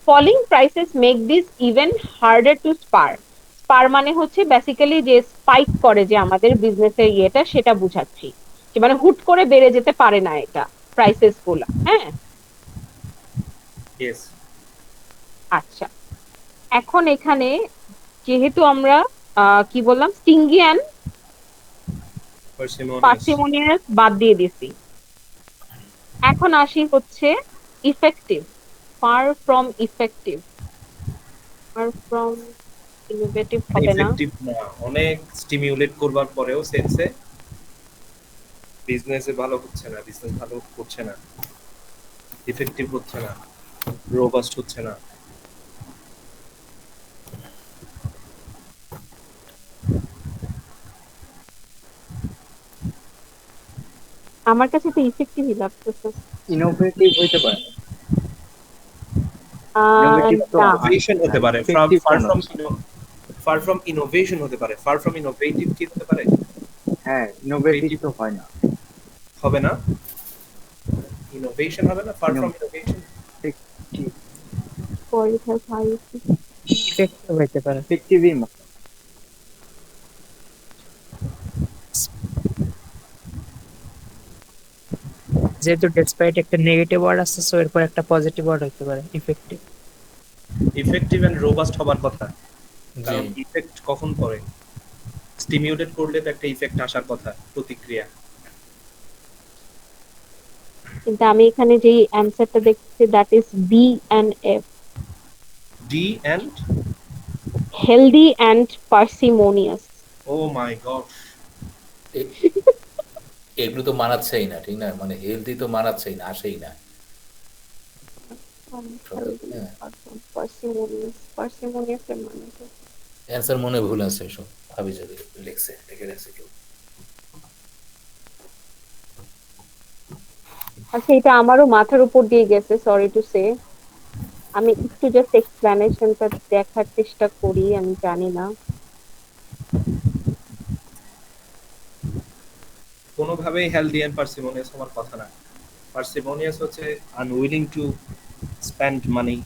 falling prices make this even harder to spur. Spur মানে হচ্ছে বেসিক্যালি যে স্পাইক করে যে আমাদের বিজনেসের ইয়েটা, সেটা বুঝাচ্ছি, যে মানে হুট করে বেড়ে যেতে পারে না এটা প্রাইসেস গুলা। হ্যাঁ, ইয়েস। আচ্ছা, এখন এখানে যেহেতু আমরা কি বললাম, স্টিঙ্গি অ্যান্ড পার্সিমোনিয়াস। পার্সিমোনিয়াস বাদ দিয়ে দিছি, এখন আসি হচ্ছে effective. Far from effective, far from innovative হবে না। ইফেক্টিভ না, অনেক স্টিমিউলেট করবার পরেও সেলসে বিজনেসে ভালো হচ্ছে না, বিজনেস ভালো করছে না, ইফেক্টিভ হচ্ছে না, রোবাস্ট হচ্ছে না। আমার কাছে তো ইফেক্টিভই লাগতেছে। ইনোভেটিভ হইতে পারে। ইনোভেটিভ তো না, ইনোভেশন হতে পারে, effective ফার তো না। ফ্রম ফার ফ্রম ইনোভেশন হতে পারে, ফার ফ্রম ইনোভেটিভ কি হতে পারে? হ্যাঁ, ইনোভেটিভ তো হয় না। হবে না, ইনোভেশন হবে না, far from innovation. Effective. for it has high effective হইতে পারে। Effectively মতো। যেহেতু ডেসপাইট একটা নেগেটিভ ওয়ার্ড আছে, সো এরপর একটা পজিটিভ ওয়ার্ড হতে পারে ইফেক্টিভ। ইফেক্টিভ এন্ড রোবাস্ট হবার কথা, জি কারণ ইফেক্ট কখন পড়ে? স্টিমিউলেট করলে তো একটা ইফেক্ট আসার কথা, প্রতিক্রিয়া। কিন্তু আমি এখানে যে অ্যানসারটা দেখছি, that is B and F, D and healthy and parsimonious. Oh my god. এগুলো তো মানাচ্ছেই না, ঠিক না? মানে হেলদি তো মানাচ্ছেই না, আসেই না। হ্যাঁ, পার্সিমোনিয়াস এর মানে কি? অ্যান্সার মনে ভুল আছে সব, ভাবি যদি লিখছে লিখে রাখছে কেউ। আচ্ছা, এটা আমারও মাথার উপর দিয়ে গেছে, সরি টু সে। আমি একটু জাস্ট এক্সপ্লেনেশনটা দেখার চেষ্টা করি, আমি জানি না। কোনোভাবেই হেলদি এন্ড পার্সিমোনিয়াস হওয়ার কথা না। পার্সিমোনিয়াস হচ্ছে unwilling to spend money,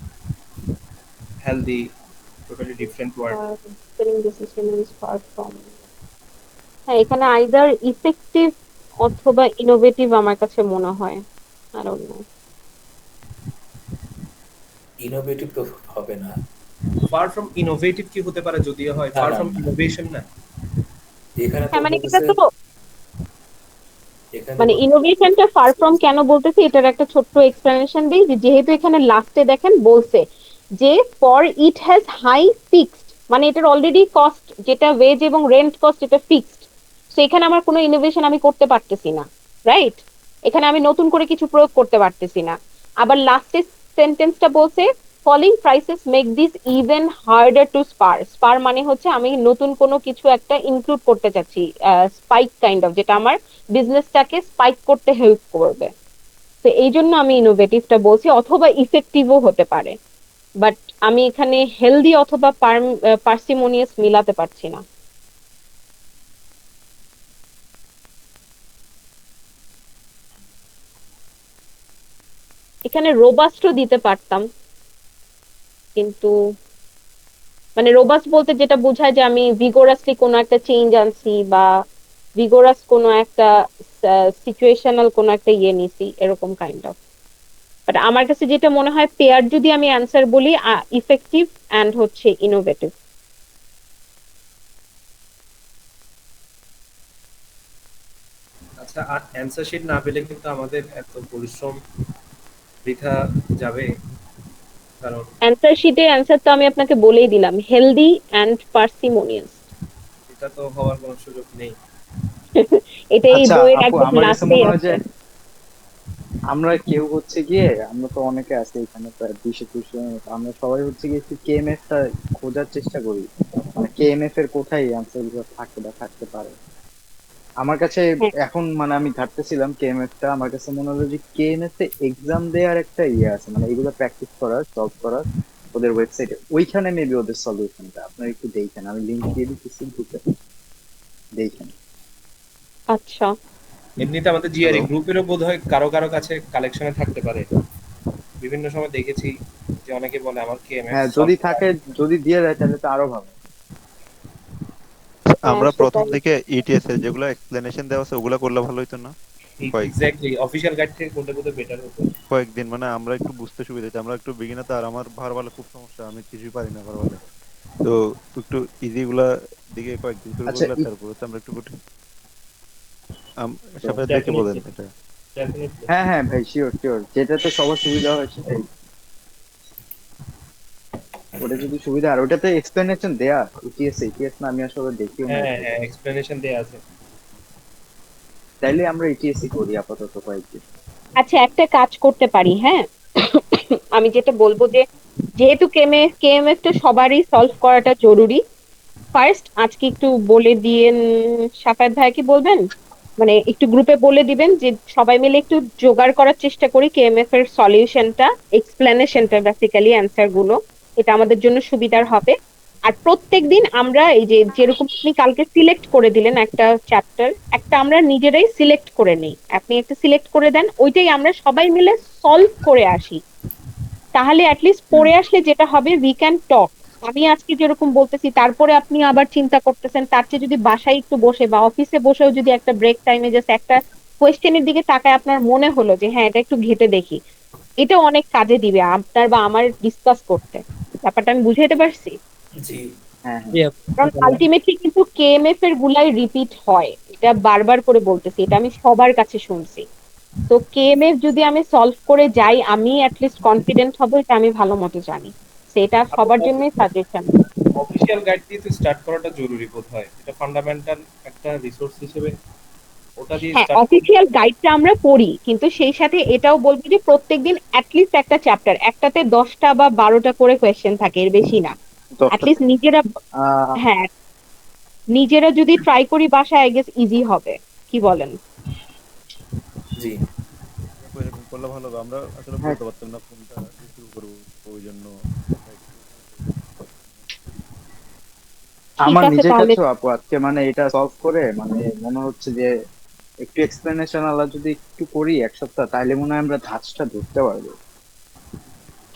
healthy totally different word. Spelling decision is far from, হ্যাঁ, এখানে আইদার ইফেক্টিভ অথবা ইনোভেটিভ আমার কাছে মনে হয়। I don't know. ইনোভেটিভ তো হবে না। ফার ফ্রম ইনোভেটিভ কি হতে পারে যদিও হয়, না, ফার না, ফ্রম না। ইনোভেশন না। এখানে তো হ্যাঁ, মানে এটা বলতেছে, তো, এখানে মানে ইনোভেশনটা ফার ফ্রম কেন বলতেছি, এটার একটা ছোট্ট এক্সপ্লেনেশন দিই। যেহেতু এখানে লাস্টে দেখেন বলছে যে for it has high fixed, মানে এটার অলরেডি কস্ট, যেটা ওয়েজ এবং রেন্ট কস্ট, এটা ফিক্সড। তো এখানে আমার কোনো ইনোভেশন আমি করতে পারতেছি না, রাইট? এখানে আমি নতুন করে কিছু প্রয়োগ করতে পারতেছি না। আবার লাস্টের সেন্টেন্সটা বলছে falling prices make this even harder to spur. Spur মানে হচ্ছে আমি নতুন কোনো কিছু একটা ইনক্লুড করতে চাচ্ছি, স্পাইক কাইন্ড অফ, যেটা আমার বিজনেসটাকে স্পাইক করতে হেল্প করবে। তো এই জন্য আমি ইনোভেটিভটা বলছি, অথবা ইফেক্টিভও হতে পারে। বাট আমি এখানে হেলদি অথবা পার্সিমোনিয়াস মিলাতে পারছি না। এখানে রোবাস্টও দিতে পারতাম, কিন্তু মানে রোবাস্ট বলতে যেটা বোঝায় যে আমি ভিগোরাসলি কোনো একটা চেঞ্জ আনছি, বা ভিগোরাস কোনো একটা সিচুয়েশনাল কোনো একটা ইয়ে নিছি, এরকম কাইন্ড অফ। বাট আমার কাছে যেটা মনে হয়, পেয়ার যদি আমি অ্যান্সার বলি, ইফেক্টিভ অ্যান্ড হচ্ছে ইনোভেটিভ। আচ্ছা, অ্যান্সার শিট না পেলে কিন্তু আমাদের এত পরিশ্রম বৃথা যাবে, কারণ অ্যান্সার শিটের অ্যান্সার তো আমি আপনাকে বলেই দিলাম, হেলদি অ্যান্ড পার্সিমোনিয়াস। এটা তো হওয়ার কোনো সুযোগ নেই। এটা এই আচ্ছা বইয়ের আপু, একদম আমার কাছে লাস্টেই মনে হয় যে আছে। আমরা কেউ হচ্ছে গিয়ে, আমরা তো অনেকে আছি এখানে, প্রায় 20-21 জনের মতো, আমরা সবাই হচ্ছে গিয়ে একটু কেএমএফ টা খোঁজার চেষ্টা করি, মানে কেএমএফ এর কোথায় অ্যান্সার গুলো থাকে বা থাকতে পারে। আমার কাছে হ্যাঁ, এখন মানে আমি ঘাটতেছিলাম কেএমএফ টা, আমার কাছে মনে হলো যে কেএমএফ এ এক্সাম দেওয়ার একটা ইয়ে আছে, মানে এগুলো প্র্যাকটিস করার, সলভ করার, ওদের ওয়েবসাইটে ওইখানে মেবি ওদের সলিউশনটা আপনারা একটু দেখেন, আমি লিংক দিয়ে দিতেছি গ্রুপে, দেখেন। আচ্ছা। এমনিতে আমাদের জিআরই গ্রুপেরও বোধহয় কারো কারো কাছে কালেকশনে থাকতে পারে। বিভিন্ন সময় দেখেছি যে অনেকে বলে আমার কেএমএফ হ্যাঁ যদি সলভ থাকে, যদি দিয়ে দেয় তাহলে তো আরো ভালো। হ্যাঁ, আমরা প্রথম সেটাই। দিকে ইটিএস এর যেগুলো এক্সপ্লেনেশন দেওয়া আছে ওগুলা করলে ভালো হইতো না? কয়েকদিন এক্স্যাক্টলি অফিশিয়াল গাইড থেকে কোনটা কোনটা বেটার হতো। কয়েকদিন মানে আমরা একটু বুঝতে সুবিধা হচ্ছে, আমরা একটু বিগিনার, তো আর আমার ভারবালে খুব সমস্যা, আমি কিছুই পারি না ভারবালে। তো একটু ইজি গুলা দিকে কয়েকদিন শুরু আচ্ছা করলে তারপর হচ্ছে আমরা একটু কঠিন সাথে দেখে বলেন ডেফিনেটলি, এটা। ডেফিনেটলি। হ্যাঁ হ্যাঁ ভাই, শিওর শিওর, যেটাতে সবার সুবিধা হয় সেটাই, ওটা যদি সুবিধা, আর ওটাতে এক্সপ্লেনেশন দেয়া, ইটিএস না, আমি আসলে দেখিও না হ্যাঁ ওটাতে। হ্যাঁ, এক্সপ্লেনেশন দেয়া আছে। তাইলে আমরা ইটিএস করি আপাতত কয়েকদিন। আচ্ছা, একটা কাজ করতে পারি, হ্যাঁ। আমি যেটা বলবো যে, যেহেতু কেএমএফ টা সবারই সলভ করাটা জরুরি, ফার্স্ট আজকে একটু বলে দিয়েন। সাফায়েত ভাই কি বলবেন, মানে একটু গ্রুপে বলে দিবেন যে সবাই মিলে একটু জোগাড় করার চেষ্টা করি কেএমএফ এর সলিউশনটা, এক্সপ্লেনেশনটা, বেসিক্যালি অ্যান্সার গুলো। এটা আমাদের জন্য সুবিধার হবে। আর প্রত্যেকদিন আমরা এই যে যেরকম আপনি কালকে সিলেক্ট করে দিলেন একটা চ্যাপ্টার, একটা আমরা নিজেরাই সিলেক্ট করে নেই, আপনি একটা সিলেক্ট করে দেন, ওইটাই আমরা সবাই মিলে সলভ করে আসি। তাহলে অ্যাটলিস্ট পড়ে আসলে যেটা হবে, উই ক্যান টক। আমি আজকে যেরকম বলতেছি, তারপরে আপনি আবার চিন্তা করতেছেন, তার চেয়ে যদি বাসায় একটু বসে বা অফিসে বসেও যদি একটা ব্রেক টাইমে জাস্ট একটা কোয়েশ্চেনের দিকে তাকায় আপনার মনে হলো যে হ্যাঁ, এটা একটু ঘেটে দেখি, এটা অনেক কাজে দিবে আপনার বা আমার ডিসকাস করতে। ব্যাপারটা আমি বুঝাইতে পারছি? জি। হ্যাঁ হ্যাঁ। জি আপু। কারণ আলটিমেটলি কিন্তু কেএমএফ এর গুলাই রিপিট হয়, এটা বারবার করে বলতেছি, এটা আমি সবার কাছে শুনছি। তো কেএমএফ যদি আমি সলভ করে যাই, আমি অ্যাটলিস্ট কনফিডেন্ট হব, এটা আমি ভালো মতো জানি। সেটা সবার জন্যই সাজেশন। অফিশিয়াল গাইড দিয়ে তো স্টার্ট করাটা জরুরি বোধ হয়, এটা ফান্ডামেন্টাল একটা রিসোর্স হিসেবে ওটা দিয়ে হ্যাঁ, স্টার্ট করলে অফিসিয়াল গাইডটা আমরা পড়ি, কিন্তু সেই সাথে এটাও বলবো যে প্রত্যেকদিন অ্যাটলিস্ট একটা চ্যাপ্টার, একটাতে 10টা বা 12টা করে কোয়েশ্চেন থাকে, এর বেশি না। 10টা অ্যাটলিস্ট থেকে নিজেরা, আহ, হ্যাঁ নিজেরা যদি ট্রাই করি বাসায়, আই গেস ইজি হবে, কি বলেন? জি এরকম করলে ভালো হবে। আমরা আসলে হ্যাঁ বলতে পারতাম না কোনটা দিয়ে শুরু করবো, ওই জন্য ঠিক আমার আছে নিজের তাহলে। কাছেও আপু আজকে মানে এটা সলভ করে মানে মনে হচ্ছে যে একটু এক্সপ্লেনেশন আলা যদি একটু করি এক সপ্তাহ, তাহলে মনে হয় আমরা ধাঁচটা ধরতে পারবো।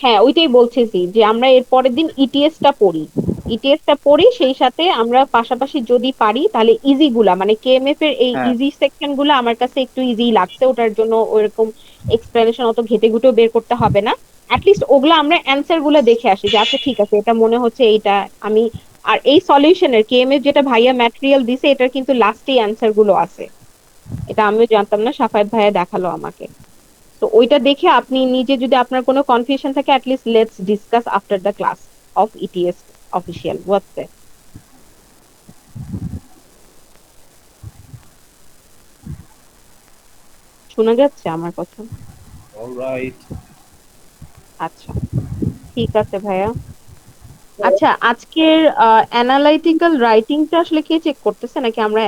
হ্যাঁ ওইটাই বলতেছি যে আমরা এর পরের দিন ইটিএস টা পড়ি, ইটিএস টা পড়ি, সেই সাথে আমরা পাশাপাশি যদি পারি তাহলে ইজি গুলা, মানে কেএমএফ এর এই হ্যাঁ ইজি সেকশন গুলা আমার কাছে একটু ইজি লাগছে, ওটার জন্য ওইরকম এক্সপ্লেনেশন অত ঘেটে ঘুটেও বের করতে হবে না। অ্যাটলিস্ট ওগুলা আমরা অ্যান্সার গুলা দেখে আসি যে আচ্ছা ঠিক আছে, এটা মনে হচ্ছে এইটা আমি। আর এই সলিউশনের কেএমএফ যেটা ভাইয়া ম্যাটেরিয়াল দিছে, এটার কিন্তু লাস্টে অ্যান্সার গুলো আছে, এটা আমিও জানতাম না, সাফায়েত ভাইয়া দেখালো আমাকে। তো ওইটা দেখে আপনি নিজে যদি আপনার কোনো কনফিউশন থাকে, at least let's discuss after the class of ETS official WhatsApp. শোনা যাচ্ছে আমার কথা? অলরাইট। আচ্ছা ঠিক আছে ভাইয়া। আচ্ছা আজকের অ্যানালাইটিক্যাল রাইটিংটা আসলে কে চেক করতেছে, নাকি আমরা